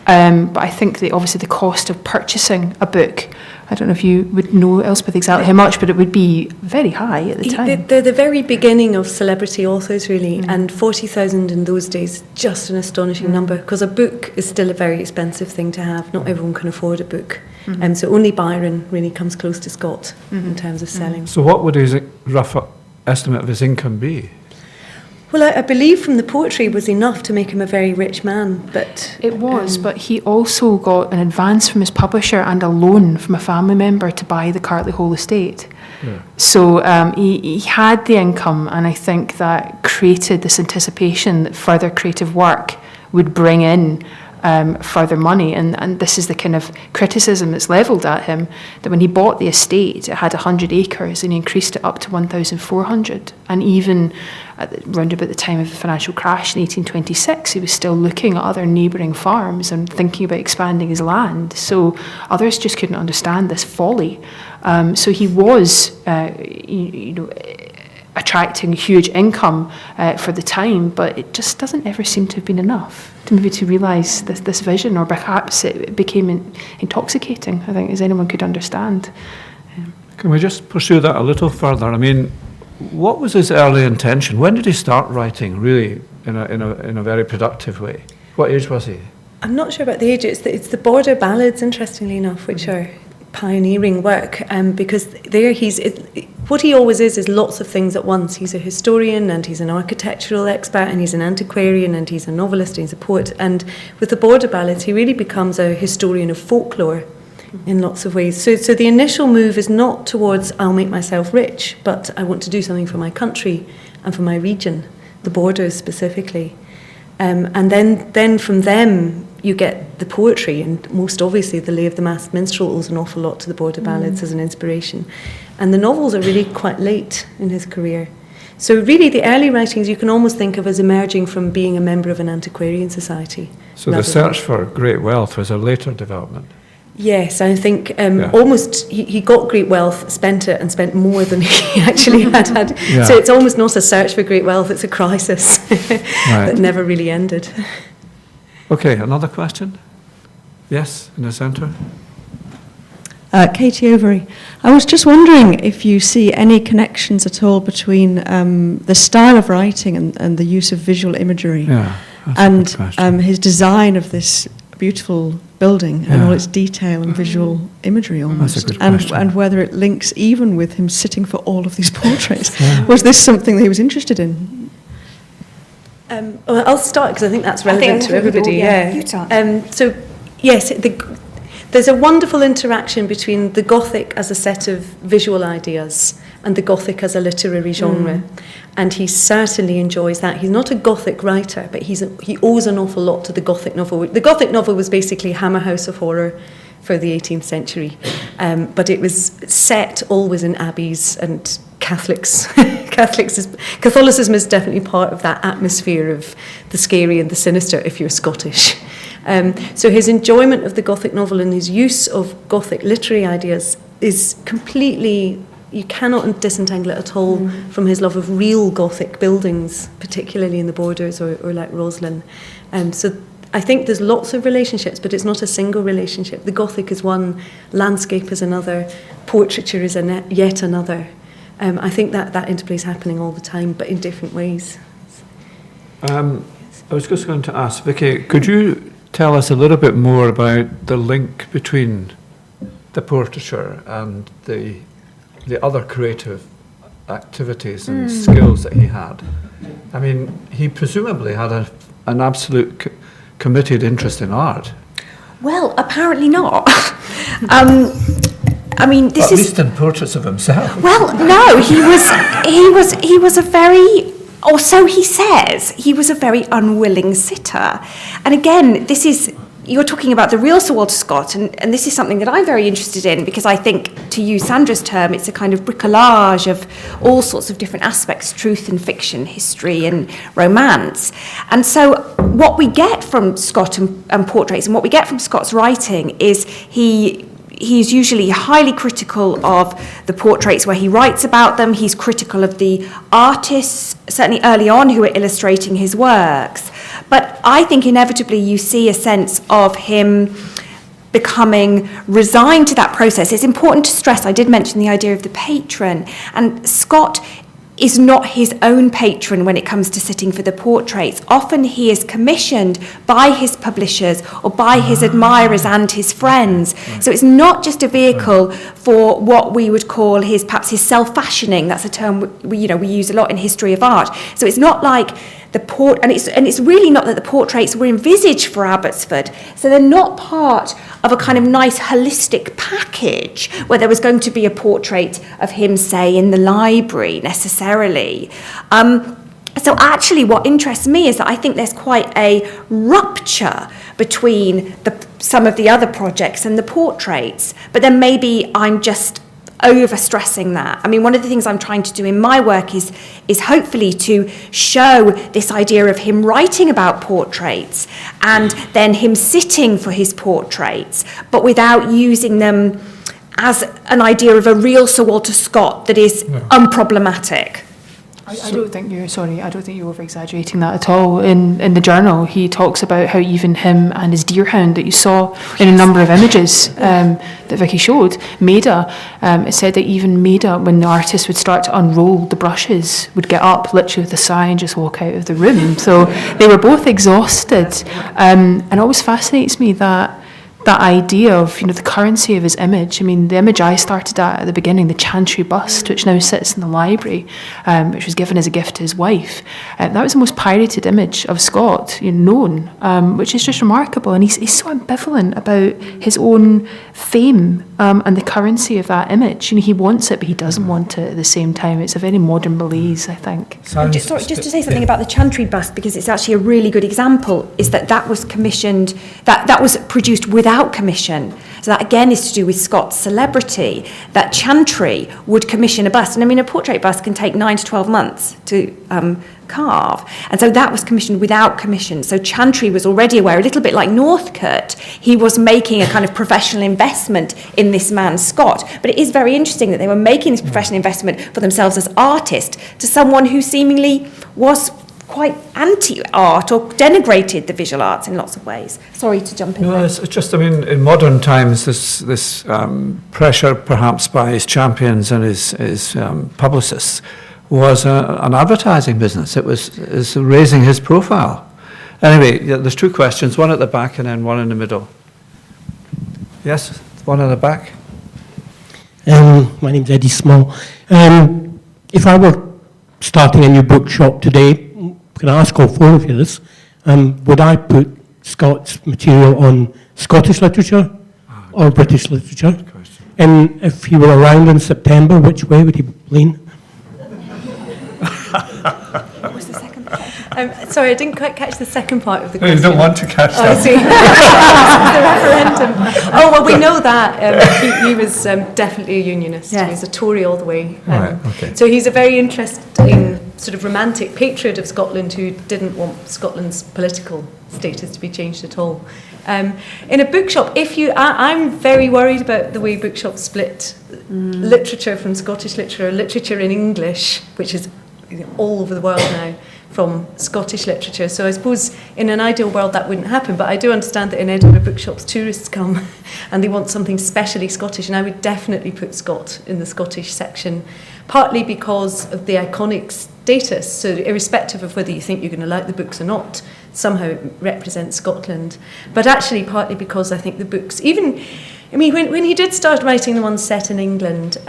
D: But I think that obviously the cost of purchasing a book, I don't know if you would know, Elspeth, exactly how much, but it would be very high at the time.
B: They're the very beginning of celebrity authors, really, and 40,000 in those days, just an astonishing number, because a book is still a very expensive thing to have. Not everyone can afford a book. So only Byron really comes close to Scott in terms of selling.
A: So what would his rough estimate of his income be?
B: Well, I believe from the poetry was enough to make him a very rich man, but...
D: It was, but he also got an advance from his publisher and a loan from a family member to buy the Cartley Hole estate. Yeah. So he had the income, and I think that created this anticipation that further creative work would bring in further money, and this is the kind of criticism that's levelled at him, that when he bought the estate it had 100 acres and he increased it up to 1,400, and even round about the time of the financial crash in 1826 he was still looking at other neighbouring farms and thinking about expanding his land. So others just couldn't understand this folly. So he was attracting huge income for the time, but it just doesn't ever seem to have been enough to realise this vision, or perhaps it became intoxicating, I think, as anyone could understand.
A: Can we just pursue that a little further? I mean, what was his early intention? When did he start writing, really, in a very productive way? What age was he?
B: I'm not sure about the age. It's the border ballads, interestingly enough, which are pioneering work, because there what he always is lots of things at once. He's a historian, and he's an architectural expert, and he's an antiquarian, and he's a novelist, and he's a poet. And with the border ballads, he really becomes a historian of folklore in lots of ways. So the initial move is not towards I'll make myself rich, but I want to do something for my country and for my region, the borders specifically. And then from them you get the poetry, and most obviously The Lay of the Masked Minstrel owes an awful lot to the border ballads as an inspiration. And the novels are really quite late in his career. So really the early writings you can almost think of as emerging from being a member of an antiquarian society.
A: So the search for great wealth was a later development.
B: Yes, I think almost he got great wealth, spent it, and spent more than he actually had.
A: Yeah.
B: So it's almost not a search for great wealth, it's a crisis that never really ended.
A: Okay, another question? Yes, in the centre.
F: Katie Overy. I was just wondering if you see any connections at all between the style of writing and the use of visual imagery and his design of this beautiful building and all its detail and visual imagery almost.
A: That's a good question.
F: And whether it links even with him sitting for all of these portraits. Was this something that he was interested in?
B: Well, I'll start because I think that's relevant to everybody.
C: You start.
B: So, yes, there's a wonderful interaction between the Gothic as a set of visual ideas and the Gothic as a literary genre. And he certainly enjoys that. He's not a Gothic writer, but he owes an awful lot to the Gothic novel. The Gothic novel was basically Hammer House of Horror for the 18th century. But it was set always in abbeys and Catholics. Catholicism is definitely part of that atmosphere of the scary and the sinister if you're Scottish. So his enjoyment of the Gothic novel and his use of Gothic literary ideas is completely, you cannot disentangle it at all from his love of real Gothic buildings, particularly in the borders or like Roslin. So I think there's lots of relationships, but it's not a single relationship. The Gothic is one, landscape is another, portraiture is yet another. I think that interplay is happening all the time, but in different ways.
A: I was just going to ask, Vicky, could you tell us a little bit more about the link between the portraiture and the other creative activities and skills that he had? I mean, he presumably had an absolute committed interest in art.
C: Well, apparently not. I mean, this
A: At least in portraits of himself.
C: Well, no, he was a very, or so he says, he was a very unwilling sitter. And again, you're talking about the real Sir Walter Scott, and this is something that I'm very interested in because I think, to use Sandra's term, it's a kind of bricolage of all sorts of different aspects, truth and fiction, history and romance. And so what we get from Scott and portraits, and what we get from Scott's writing is he's usually highly critical of the portraits where he writes about them. He's critical of the artists, certainly early on, who are illustrating his works. But I think inevitably you see a sense of him becoming resigned to that process. It's important to stress, I did mention the idea of the patron, and Scott is not his own patron when it comes to sitting for the portraits. Often he is commissioned by his publishers or by his admirers and his friends. So it's not just a vehicle for what we would call perhaps his self-fashioning. That's a term we use a lot in history of art. So it's not like it's really not that the portraits were envisaged for Abbotsford. So they're not part of a kind of nice holistic package where there was going to be a portrait of him, say, in the library necessarily. So actually what interests me is that I think there's quite a rupture between some of the other projects and the portraits. But then maybe I'm just over-stressing that. I mean, one of the things I'm trying to do in my work is hopefully to show this idea of him writing about portraits and then him sitting for his portraits, but without using them as an idea of a real Sir Walter Scott that is unproblematic.
D: I don't think you're over-exaggerating that at all. In the journal, he talks about how even him and his deerhound that you saw in a number of images that Vicky showed, Maida, it said that even Maida, when the artist would start to unroll the brushes, would get up literally with a sigh and just walk out of the room. So they were both exhausted. And it always fascinates me that idea of the currency of his image. I mean, the image I started at the beginning, the Chantry bust, which now sits in the library, which was given as a gift to his wife, that was the most pirated image of Scott known, which is just remarkable. And he's so ambivalent about his own fame and the currency of that image. He wants it, but he doesn't want it at the same time. It's a very modern malaise, I think.
C: Just to say something about the Chantry bust, because it's actually a really good example, is that was commissioned, that was produced without without commission. So that again is to do with Scott's celebrity, that Chantry would commission a bust. And I mean, a portrait bust can take 9 to 12 months to carve. And so that was commissioned without commission. So Chantry was already aware, a little bit like Northcutt, he was making a kind of professional investment in this man, Scott. But it is very interesting that they were making this professional investment for themselves as artists to someone who seemingly was quite anti-art or denigrated the visual arts in lots of ways. Sorry to jump in.
A: No, it's just, I mean, in modern times, this pressure perhaps by his champions and his publicists was an advertising business. Is raising his profile. Anyway, there's two questions, one at the back and then one in the middle. Yes, one at the back.
G: My name's Eddie Small. If I were starting a new bookshop today, can I ask all four of you this? Would I put Scott's material on Scottish literature or British literature? And if he were around in September, which way would he lean?
C: What was the second part?
B: Sorry, I didn't quite catch the second part of the
A: No,
B: question.
A: you don't want to catch
B: Oh, I
A: that.
B: see. The referendum. Oh, well, we know that. He was definitely a unionist.
C: Yes.
B: He was a Tory all the way.
A: Right, okay.
B: So he's a very interesting sort of romantic patriot of Scotland who didn't want Scotland's political status to be changed at all. In a bookshop, I'm very worried about the way bookshops split literature from Scottish literature in English, which is all over the world now, from Scottish literature. So I suppose in an ideal world that wouldn't happen, but I do understand that in Edinburgh bookshops tourists come and they want something specially Scottish, and I would definitely put Scott in the Scottish section, partly because of the iconic status. So irrespective of whether you think you're going to like the books or not, somehow it represents Scotland. But actually partly because I think the books, even, I mean, when he did start writing the ones set in England,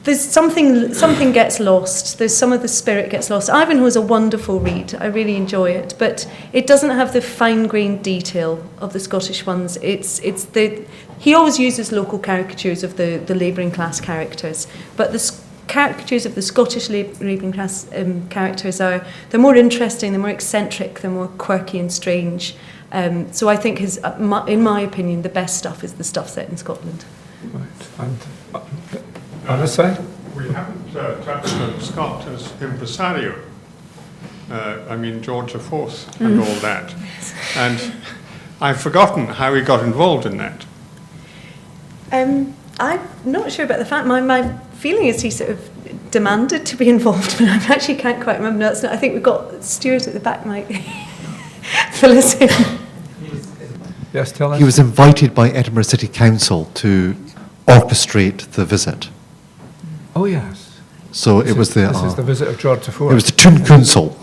B: there's something gets lost. There's some of the spirit gets lost. Ivanhoe is a wonderful read. I really enjoy it, but it doesn't have the fine-grained detail of the Scottish ones. He always uses local caricatures of the labouring class characters, but the caricatures of the Scottish labouring class characters they're more interesting, they're more eccentric, they're more quirky and strange. So I think in my opinion, the best stuff is the stuff set in Scotland.
A: Right. And on this side?
H: We haven't touched on Scott as impresario. I mean, George IV and all that. And I've forgotten how he got involved in that.
B: I'm not sure about the fact. My feeling is he sort of demanded to be involved, but I actually can't quite remember. No, I think we've got Stuart at the back might fill us in.
A: Yes, tell us.
I: He was invited by Edinburgh City Council to orchestrate the visit.
A: Oh, yes.
I: So it was the...
A: This is the visit of George IV.
I: It was the Tune Council.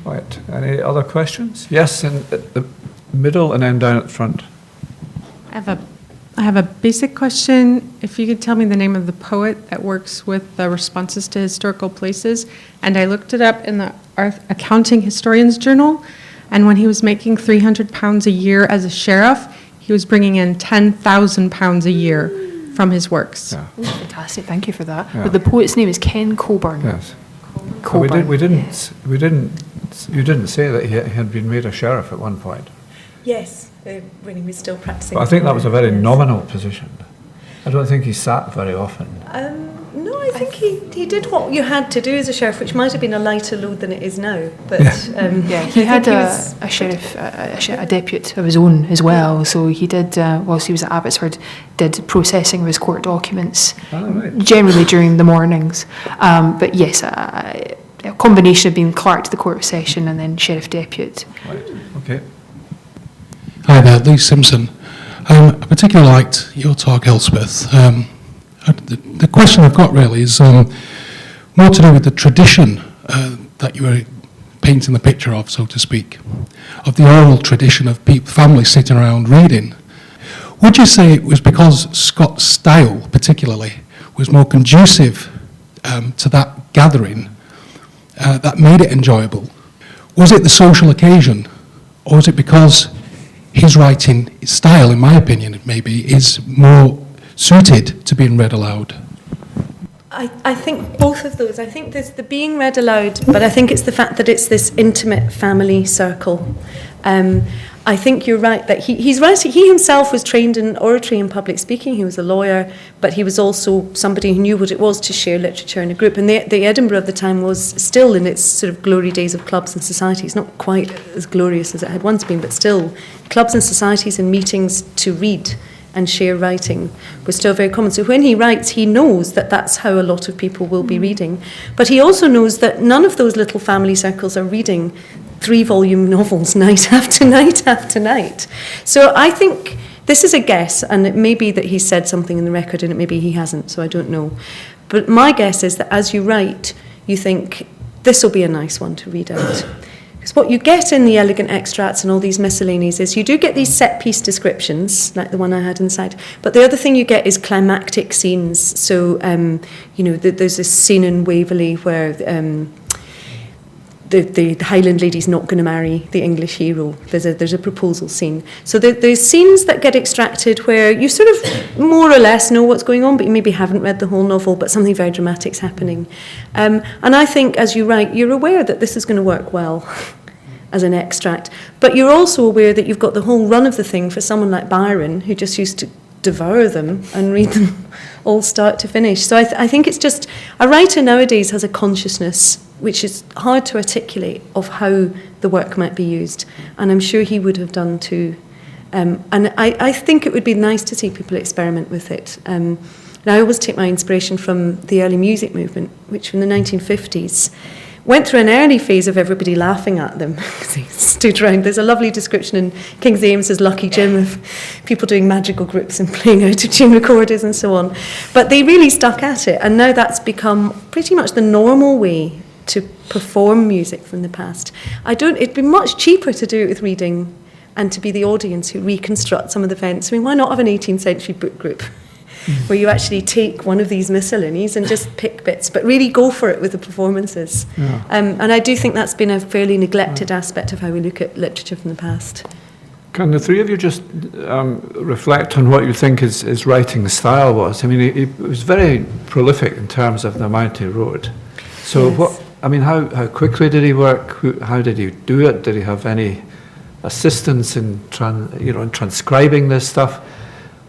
A: Right. Any other questions? Yes, at the middle and then down at the front.
J: I have a basic question. If you could tell me the name of the poet that works with the responses to historical places. And I looked it up in the Accounting Historian's Journal, and when he was making £300 a year as a sheriff, he was bringing in £10,000 a year from his works.
A: Yeah.
D: Oh, fantastic, thank you for that.
A: Yeah.
D: But the poet's name is Ken Coburn.
A: Yes.
D: Coburn.
A: You didn't say that he had been made a sheriff at one point.
B: Yes, when he was still practicing.
A: But I think that was a very
B: Yes.
A: nominal position. I don't think he sat very often.
B: No, I think he did what you had to do as a sheriff, which might have been a lighter load than it is now. But
D: Yeah, he had a sheriff, a deputy of his own as well. So he did, whilst he was at Abbotsford, did processing of his court documents,
A: Right.
D: generally during the mornings. But yes, a combination of being clerk to the Court of Session and then sheriff depute.
A: Right. Okay.
K: Hi there, Lee Simpson. I particularly liked your talk, Elspeth. The question I've got really is more to do with the tradition that you were painting the picture of, so to speak, of the oral tradition of families sitting around reading. Would you say it was because Scott's style, particularly, was more conducive to that gathering that made it enjoyable? Was it the social occasion, or was it because his writing style, in my opinion, maybe, is more suited to being read aloud?
B: I think both of those. I think there's the being read aloud, but I think it's the fact that it's this intimate family circle. I think you're right that he's right. He himself was trained in oratory and public speaking. He was a lawyer, but he was also somebody who knew what it was to share literature in a group. And the Edinburgh of the time was still in its sort of glory days of clubs and societies, not quite as glorious as it had once been, but still clubs and societies and meetings to read and share writing was still very common. So when he writes, he knows that that's how a lot of people will be reading. But he also knows that none of those little family circles are reading 3-volume novels night after night after night. So I think this is a guess, and it may be that he said something in the record and it maybe he hasn't, so I don't know. But my guess is that as you write, you think, this will be a nice one to read out. Because what you get in the elegant extracts and all these miscellanies is you do get these set-piece descriptions, like the one I had inside, but the other thing you get is climactic scenes. So, there's this scene in Waverley where the Highland lady's not going to marry the English hero. There's a proposal scene. So there's scenes that get extracted where you sort of more or less know what's going on, but you maybe haven't read the whole novel, but something very dramatic's happening. And I think as you write, you're aware that this is going to work well as an extract, but you're also aware that you've got the whole run of the thing for someone like Byron, who just used to devour them and read them all start to finish. So I think it's just, a writer nowadays has a consciousness which is hard to articulate of how the work might be used, and I'm sure he would have done too. And I think it would be nice to see people experiment with it. And I always take my inspiration from the early music movement, which in the 1950s went through an early phase of everybody laughing at them because they stood around. There's a lovely description in King James's Lucky Jim of people doing magical groups and playing out-of-tune recorders and so on. But they really stuck at it, and now that's become pretty much the normal way to perform music from the past. It'd be much cheaper to do it with reading and to be the audience who reconstruct some of the events. I mean, why not have an 18th century book group where you actually take one of these miscellanies and just pick bits, but really go for it with the performances. Yeah. And I do think that's been a fairly neglected aspect of how we look at literature from the past.
A: Can the three of you just reflect on what you think his writing style was? I mean, he was very prolific in terms of the amount he wrote. So yes. How quickly did he work? How did he do it? Did he have any assistance in transcribing this stuff?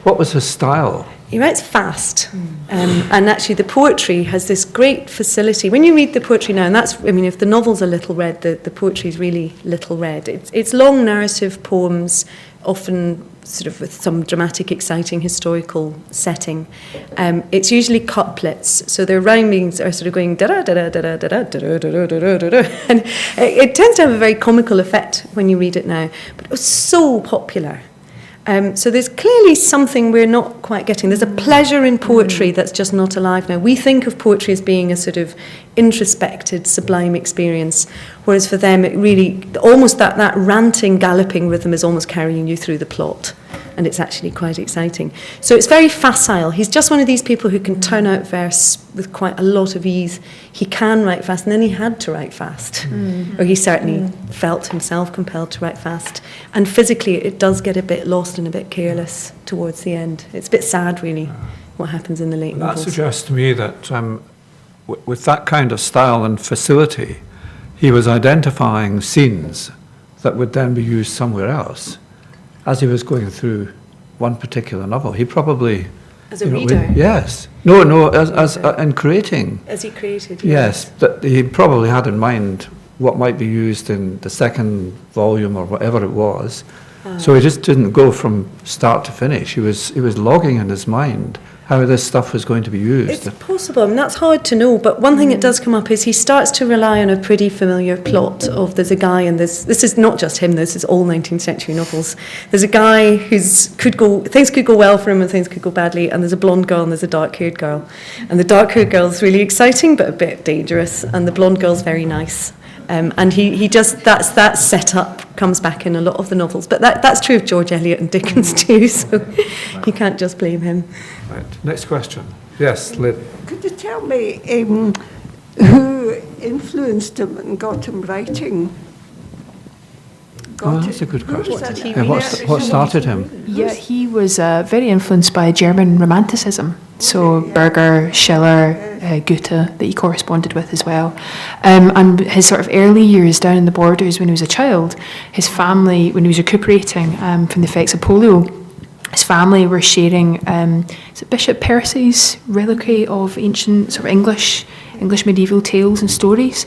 A: What was his style?
B: He writes fast, and actually the poetry has this great facility. When you read the poetry now, and if the novel's a little read, the poetry is really little read. It's long narrative poems, often sort of with some dramatic, exciting historical setting. It's usually couplets, so their rhymings are sort of going da da da da da da da da da da da da, and it tends to have a very comical effect when you read it now. But it was so popular. So there's clearly something we're not quite getting. There's a pleasure in poetry that's just not alive now. We think of poetry as being a sort of introspected, sublime experience, whereas for them it really, almost that ranting, galloping rhythm is almost carrying you through the plot, and it's actually quite exciting. So it's very facile. He's just one of these people who can turn out verse with quite a lot of ease. He can write fast, and then he had to write fast, or he certainly felt himself compelled to write fast. And physically, it does get a bit lost and a bit careless towards the end. It's a bit sad, really, what happens in the late novels.
A: That suggests to me that with that kind of style and facility, he was identifying scenes that would then be used somewhere else. As he was going through one particular novel, he probably...
B: As a reader?
A: Yes. No, as in creating.
B: As he created,
A: yes. That he probably had in mind what might be used in the second volume or whatever it was. So he just didn't go from start to finish. He was logging in his mind how this stuff was going to be used.
B: It's possible. I mean, that's hard to know, but one thing that does come up is he starts to rely on a pretty familiar plot of there's a guy, and this is not just him, this is all 19th century novels. There's a guy things could go well for him and things could go badly, and there's a blonde girl and there's a dark-haired girl. And the dark-haired girl's really exciting but a bit dangerous, and the blonde girl's very nice. And he just, that setup comes back in a lot of the novels. But that's true of George Eliot and Dickens too, so you can't just blame him.
A: Right, next question. Yes, Lynn.
L: Could you tell me who influenced him and got him writing?
A: That's a good question. What started him?
D: Yeah, he was very influenced by German Romanticism. So Berger, Schiller, Goethe, that he corresponded with as well. And his sort of early years down in the Borders when he was a child, his family, when he was recuperating from the effects of polio, his family were sharing is it Bishop Percy's reliquary of ancient sort of English medieval tales and stories.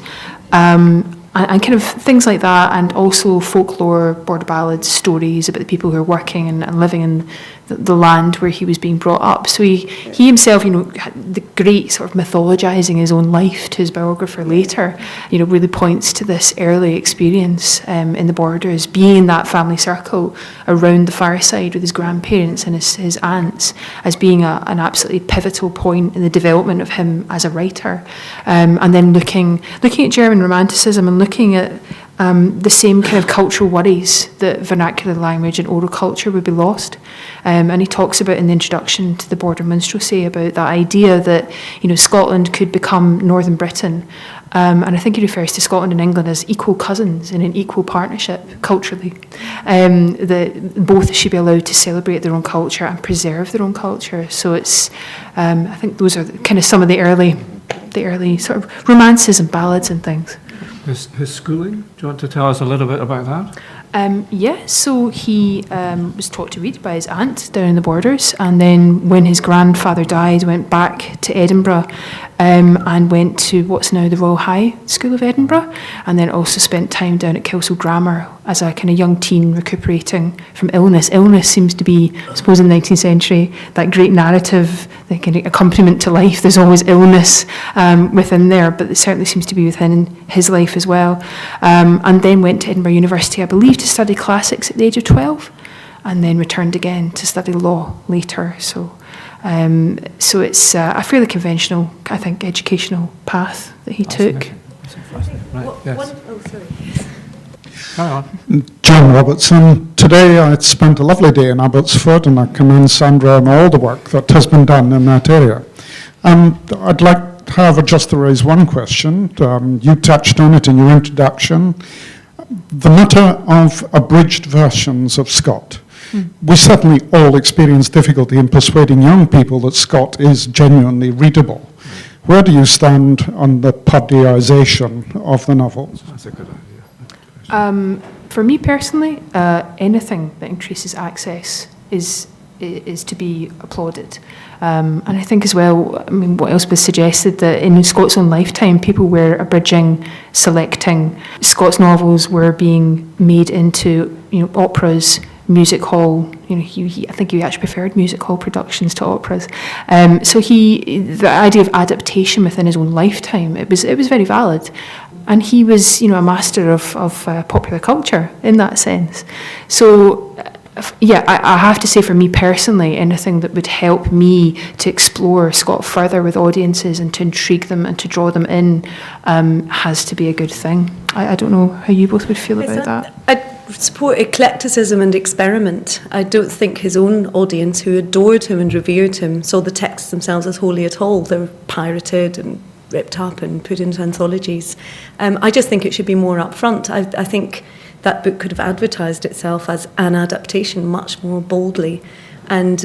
D: And kind of things like that, and also folklore, border ballads, stories about the people who are working and living in the land where he was being brought up. So he himself, had the great sort of mythologising his own life to his biographer later, really points to this early experience in the Borders, being in that family circle around the fireside with his grandparents and his aunts, as being an absolutely pivotal point in the development of him as a writer. And then looking at German Romanticism and looking at the same kind of cultural worries that vernacular language and oral culture would be lost. And he talks about in the introduction to the Border Minstrelsy about that idea that, Scotland could become Northern Britain. And I think he refers to Scotland and England as equal cousins in an equal partnership culturally. That both should be allowed to celebrate their own culture and preserve their own culture. So it's, I think those are kind of some of the early sort of romances and ballads and things.
A: His schooling, do you want to tell us a little bit about that?
D: So he was taught to read by his aunt down in the Borders, and then when his grandfather died, went back to Edinburgh and went to what's now the Royal High School of Edinburgh, and then also spent time down at Kelso Grammar as a kind of young teen recuperating from illness. Illness seems to be, I suppose, in the 19th century, that great narrative, the kind of accompaniment to life. There's always illness within there, but it certainly seems to be within his life as well. And then went to Edinburgh University, I believe, to study classics at the age of 12, and then returned again to study law later. So it's a fairly conventional, I think, educational path that he took.
A: Right, yes.
M: John Robertson. Today I spent a lovely day in Abbotsford, and I commend Sandra on all the work that has been done in that area. I'd like, however, just to raise one question. You touched on it in your introduction. The matter of abridged versions of Scott. We certainly all experience difficulty in persuading young people that Scott is genuinely readable. Where do you stand on the Purdeyisation of the novels?
A: That's a good idea.
D: For me personally, anything that increases access is to be applauded. And I think as well, what else was suggested, that in Scott's own lifetime, people were abridging, selecting. Scott's novels were being made into, operas, music hall. I think he actually preferred music hall productions to operas. So the idea of adaptation within his own lifetime, it was very valid. And he was, a master of popular culture in that sense. So, I have to say, for me personally, anything that would help me to explore Scott further with audiences and to intrigue them and to draw them in has to be a good thing. I don't know how you both would feel about that.
B: I support eclecticism and experiment. I don't think his own audience, who adored him and revered him, saw the texts themselves as holy at all. They were pirated and ripped up and put into anthologies. I just think it should be more upfront. I think that book could have advertised itself as an adaptation much more boldly, and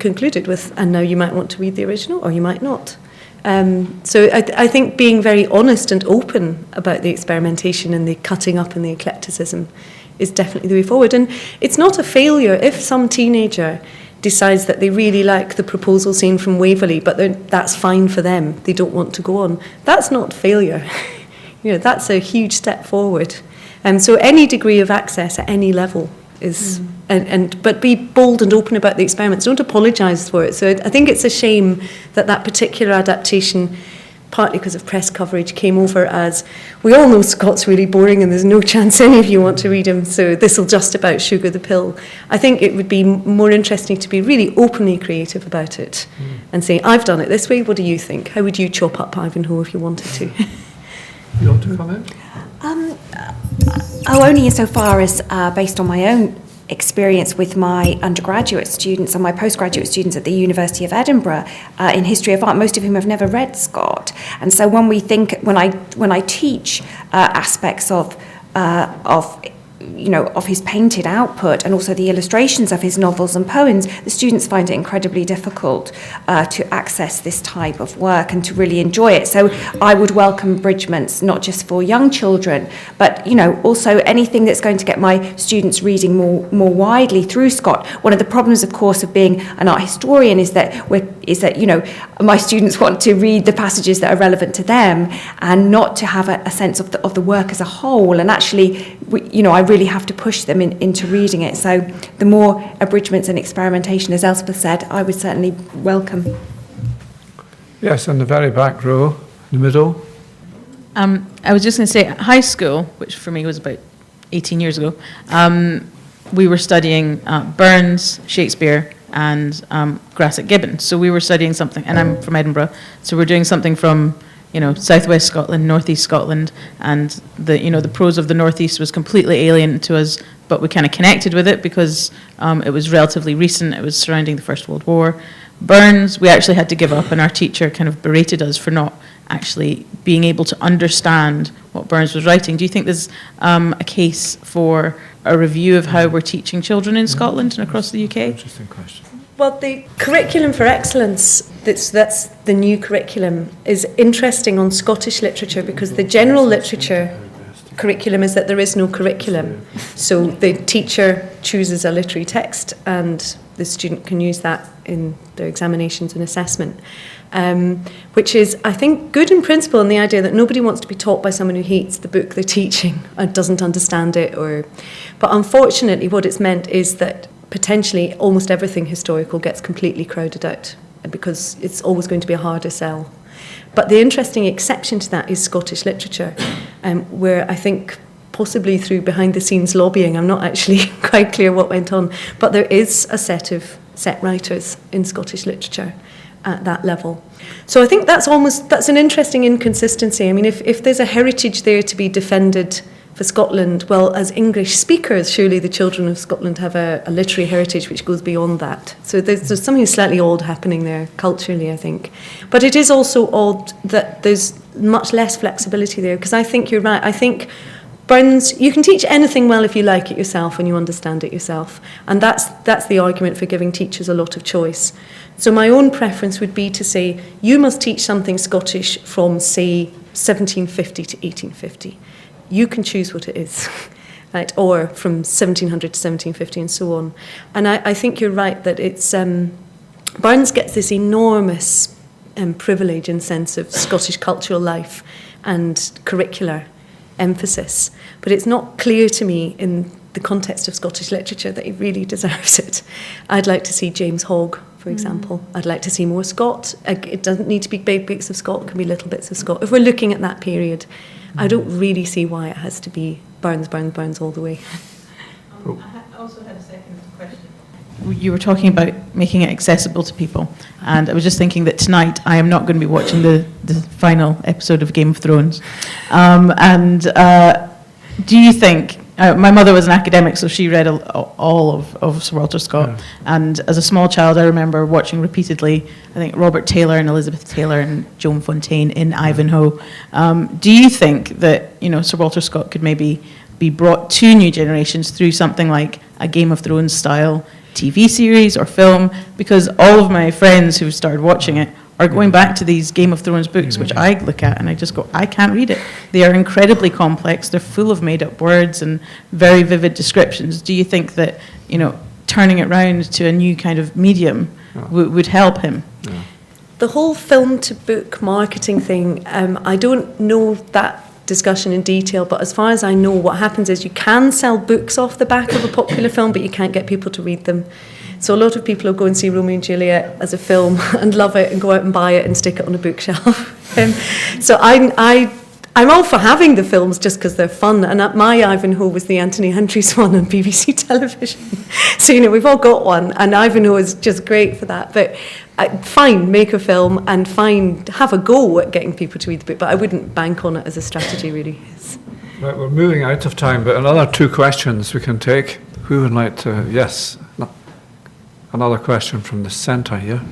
B: concluded with, and now you might want to read the original or you might not. So I think being very honest and open about the experimentation and the cutting up and the eclecticism is definitely the way forward. And it's not a failure if some teenager decides that they really like the proposal scene from Waverley, but that's fine for them. They don't want to go on. That's not failure. That's a huge step forward. So any degree of access at any level is, but be bold and open about the experiments. Don't apologise for it. So I think it's a shame that particular adaptation, partly because of press coverage, came over as, we all know Scott's really boring and there's no chance any of you want to read him, so this will just about sugar the pill. I think it would be more interesting to be really openly creative about it and say, I've done it this way, what do you think? How would you chop up Ivanhoe if you wanted to?
A: You want to comment?
C: Only insofar as, based on my own experience with my undergraduate students and my postgraduate students at the University of Edinburgh in history of art, most of whom have never read Scott. And so when I teach aspects of of his painted output and also the illustrations of his novels and poems, the students find it incredibly difficult to access this type of work and to really enjoy it. So I would welcome abridgments, not just for young children, but also anything that's going to get my students reading more widely through Scott. One of the problems, of course, of being an art historian is that my students want to read the passages that are relevant to them and not to have a sense of the work as a whole. And actually, I really have to push them into reading it. So the more abridgments and experimentation, as Elspeth said, I would certainly welcome.
A: Yes, in the very back row, in the middle.
N: I was just going to say, at high school, which for me was about 18 years ago, we were studying Burns, Shakespeare, and Grasset Gibbon. So we were studying something, and I'm from Edinburgh, so we're doing something from southwest Scotland, northeast Scotland, and the prose of the northeast was completely alien to us, but we kind of connected with it because it was relatively recent. It was surrounding the First World War. Burns, we actually had to give up, and our teacher kind of berated us for not actually being able to understand what Burns was writing. Do you think there's a case for a review of how we're teaching children in Scotland and across the UK?
A: Interesting question.
B: Well, the curriculum for excellence, that's the new curriculum, is interesting on Scottish literature because the general literature curriculum is that there is no curriculum. So the teacher chooses a literary text and the student can use that in their examinations and assessment, which is, I think, good in principle in the idea that nobody wants to be taught by someone who hates the book they're teaching and doesn't understand it. But unfortunately, what it's meant is that potentially almost everything historical gets completely crowded out because it's always going to be a harder sell. But the interesting exception to that is Scottish literature, where I think possibly through behind-the-scenes lobbying, I'm not actually quite clear what went on, but there is a set of set writers in Scottish literature at that level. So I think that's an interesting inconsistency. I mean, if there's a heritage there to be defended for Scotland, well, as English speakers, surely the children of Scotland have a literary heritage which goes beyond that. So there's something slightly odd happening there culturally, I think. But it is also odd that there's much less flexibility there, because I think you're right. I think Burns, you can teach anything well if you like it yourself and you understand it yourself. And that's the argument for giving teachers a lot of choice. So my own preference would be to say, you must teach something Scottish from, say, 1750 to 1850. You can choose what it is, right? Or from 1700 to 1750 and so on. And I think you're right that it's Burns gets this enormous privilege and sense of Scottish cultural life and curricular emphasis. But it's not clear to me in the context of Scottish literature that he really deserves it. I'd like to see James Hogg, for example. I'd like to see more Scott. It doesn't need to be big bits of Scott, it can be little bits of Scott. If we're looking at that period, I don't really see why it has to be Burns all the way.
N: I also had a second question. You were talking about making it accessible to people, and I was just thinking that tonight I am not going to be watching the final episode of Game of Thrones. Do you think, my mother was an academic, so she read all of Sir Walter Scott, yeah. And as a small child I remember watching repeatedly, I think, Robert Taylor and Elizabeth Taylor and Joan Fontaine in Ivanhoe. Do you think that Sir Walter Scott could maybe be brought to new generations through something like a Game of Thrones style TV series or film? Because all of my friends who've started watching it are going back to these Game of Thrones books, which I look at and I just go, I can't read it. They are incredibly complex. They're full of made-up words and very vivid descriptions. Do you think that, turning it round to a new kind of medium would help him?
A: Yeah.
B: The whole film-to-book marketing thing, I don't know that discussion in detail, but as far as I know, what happens is you can sell books off the back of a popular film, but you can't get people to read them. So a lot of people will go and see Romeo and Juliet as a film and love it and go out and buy it and stick it on a bookshelf. So I'm all for having the films just because they're fun. And my Ivanhoe was the Anthony Huntrys one on BBC television. So, we've all got one. And Ivanhoe is just great for that. But fine, make a film and have a go at getting people to read the book. But I wouldn't bank on it as a strategy, really.
A: Right, we're moving out of time, but another 2 questions we can take. Who would like to? Yes. Another question from the centre here.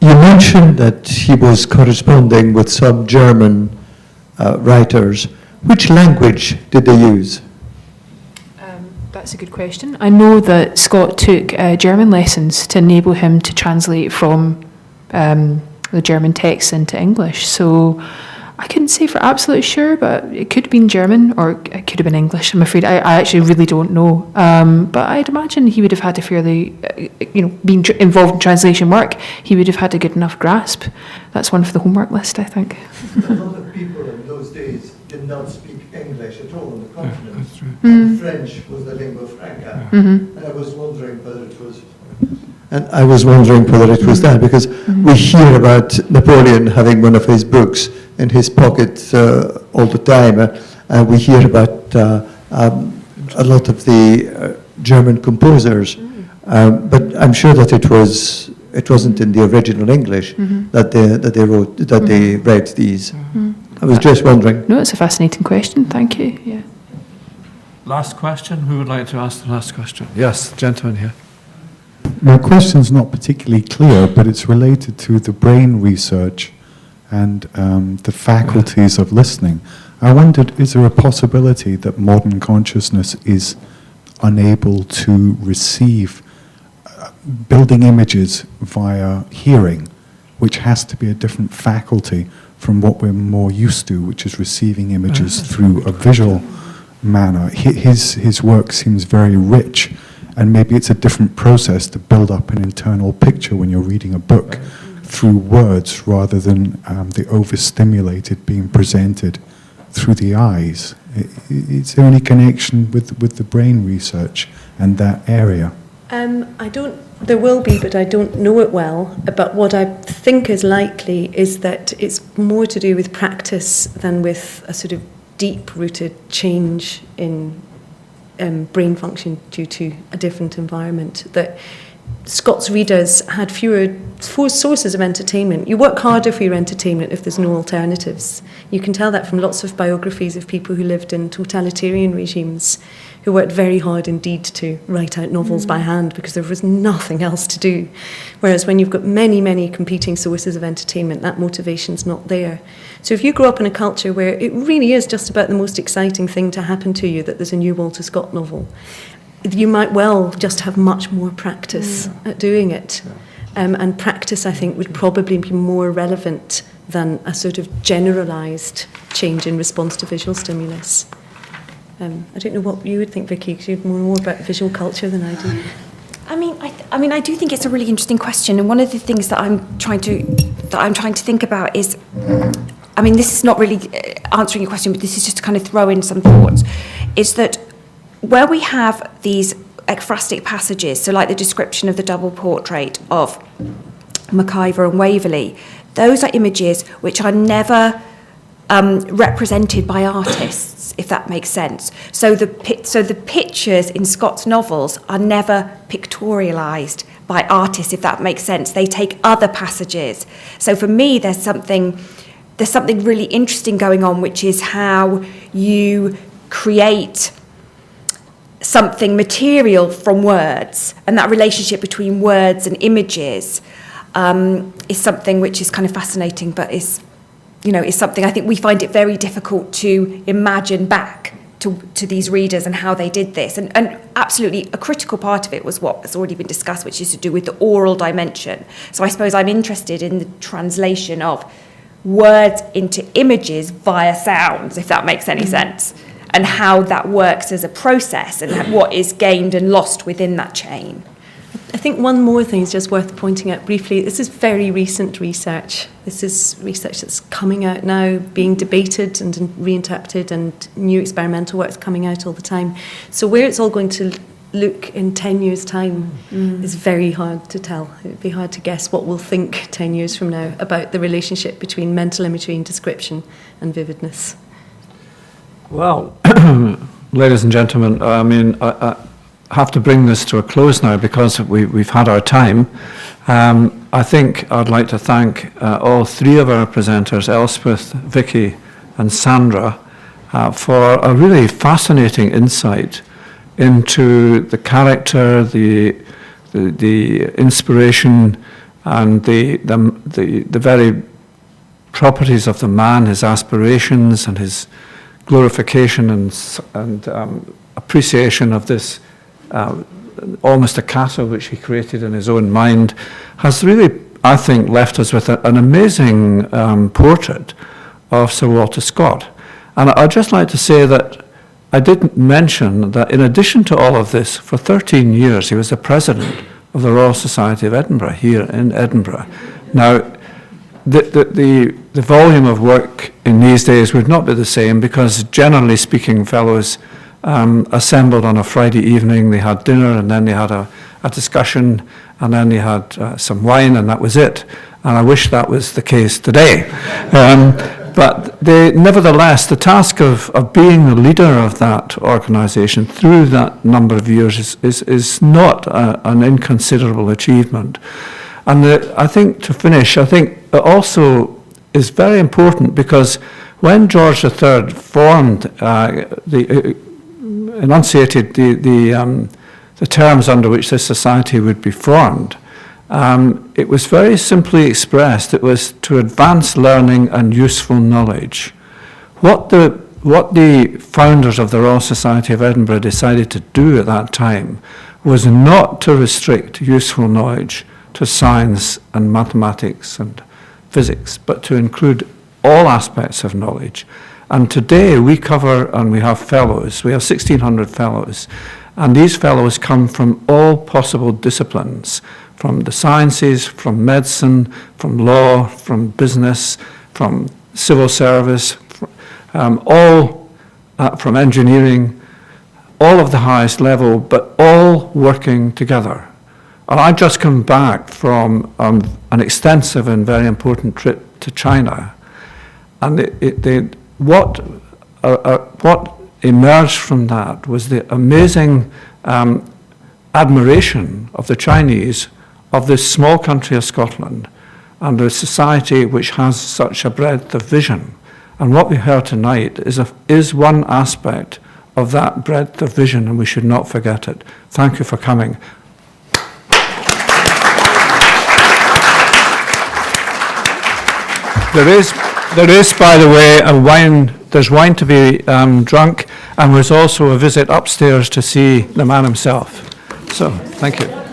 E: You mentioned that he was corresponding with some German writers. Which language did they use?
D: That's a good question. I know that Scott took German lessons to enable him to translate from the German text into English. So I couldn't say for absolutely sure, but it could have been German or it could have been English. I'm afraid I actually really don't know. But I'd imagine he would have had a fairly, being involved in translation work, he would have had a good enough grasp. That's one for the homework list, I think.
E: A lot of people in those days did not speak English at all on the continent.
A: That's right.
E: And French was the lingua franca.
D: Mm-hmm.
E: And I was wondering whether it was... that, because we hear about Napoleon having one of his books in his pocket all the time. We hear about a lot of the German composers, but I'm sure that it wasn't in the original English that they read these. I was just wondering.
D: No, it's a fascinating question. Thank you. Yeah.
A: Last question. Who would like to ask the last question? Yes, gentleman here.
O: My question's not particularly clear, but it's related to the brain research and the faculties of listening. I wondered, is there a possibility that modern consciousness is unable to receive building images via hearing, which has to be a different faculty from what we're more used to, which is receiving images through a visual manner? His work seems very rich, and maybe it's a different process to build up an internal picture when you're reading a book through words rather than the overstimulated being presented through the eyes. Is there any connection with the brain research and that area?
B: There will be, but I don't know it well. But what I think is likely is that it's more to do with practice than with a sort of deep-rooted change in brain function due to a different environment. That Scott's readers had fewer sources of entertainment. You work harder for your entertainment if there's no alternatives. You can tell that from lots of biographies of people who lived in totalitarian regimes, who worked very hard indeed to write out novels by hand because there was nothing else to do. Whereas when you've got many, many competing sources of entertainment, that motivation's not there. So if you grow up in a culture where it really is just about the most exciting thing to happen to you, that there's a new Walter Scott novel, you might well just have much more practice at doing it. And practice, I think, would probably be more relevant than a sort of generalised change in response to visual stimulus. I don't know what you would think, Vicky, because you know more about visual culture than I do.
C: I do think it's a really interesting question, and one of the things that I'm trying to think about is, this is not really answering your question, but this is just to kind of throw in some thoughts, is that where we have these ekphrastic passages, so like the description of the double portrait of MacIver and Waverley, those are images which are never represented by artists, if that makes sense. So the pictures in Scott's novels are never pictorialised by artists, if that makes sense. They take other passages. So for me, there's something really interesting going on, which is how you create something material from words, and that relationship between words and images is something which is kind of fascinating, but is something I think we find it very difficult to imagine back to these readers and how they did this. And absolutely a critical part of it was what has already been discussed, which is to do with the oral dimension. So I suppose I'm interested in the translation of words into images via sounds, if that makes any sense, and how that works as a process and what is gained and lost within that chain.
B: I think one more thing is just worth pointing out briefly. This is very recent research. This is research that's coming out now, being debated and reinterpreted, and new experimental work's coming out all the time. So where it's all going to look in 10 years' time is very hard to tell. It would be hard to guess what we'll think 10 years from now about the relationship between mental imagery and description and vividness.
A: Well, ladies and gentlemen, I have to bring this to a close now because we've had our time. I think I'd like to thank all three of our presenters, Elspeth, Vicky and Sandra, for a really fascinating insight into the character, the inspiration and the very properties of the man, his aspirations and his glorification and appreciation of this almost a castle which he created in his own mind, has really, I think, left us with an amazing portrait of Sir Walter Scott. And I'd just like to say that I didn't mention that in addition to all of this, for 13 years he was the president of the Royal Society of Edinburgh, here in Edinburgh. Now, the volume of work in these days would not be the same, because generally speaking, fellows assembled on a Friday evening, they had dinner, and then they had a discussion, and then they had some wine, and that was it. And I wish that was the case today. But nevertheless, the task of being the leader of that organisation through that number of years is not an inconsiderable achievement. And I think, to finish, I think it also is very important, because when George III formed, enunciated the terms under which this society would be formed, it was very simply expressed. It was to advance learning and useful knowledge. What the founders of the Royal Society of Edinburgh decided to do at that time was not to restrict useful knowledge to science and mathematics and physics, but to include all aspects of knowledge. And today we cover, and we have fellows, we have 1,600 fellows, and these fellows come from all possible disciplines, from the sciences, from medicine, from law, from business, from civil service, all from engineering, all of the highest level, but all working together. And I just come back from an extensive and very important trip to China, and what emerged from that was the amazing admiration of the Chinese of this small country of Scotland and a society which has such a breadth of vision. And what we heard tonight is one aspect of that breadth of vision, and we should not forget it. Thank you for coming. There is, by the way, there's wine to be drunk, and there's also a visit upstairs to see the man himself. So, thank you.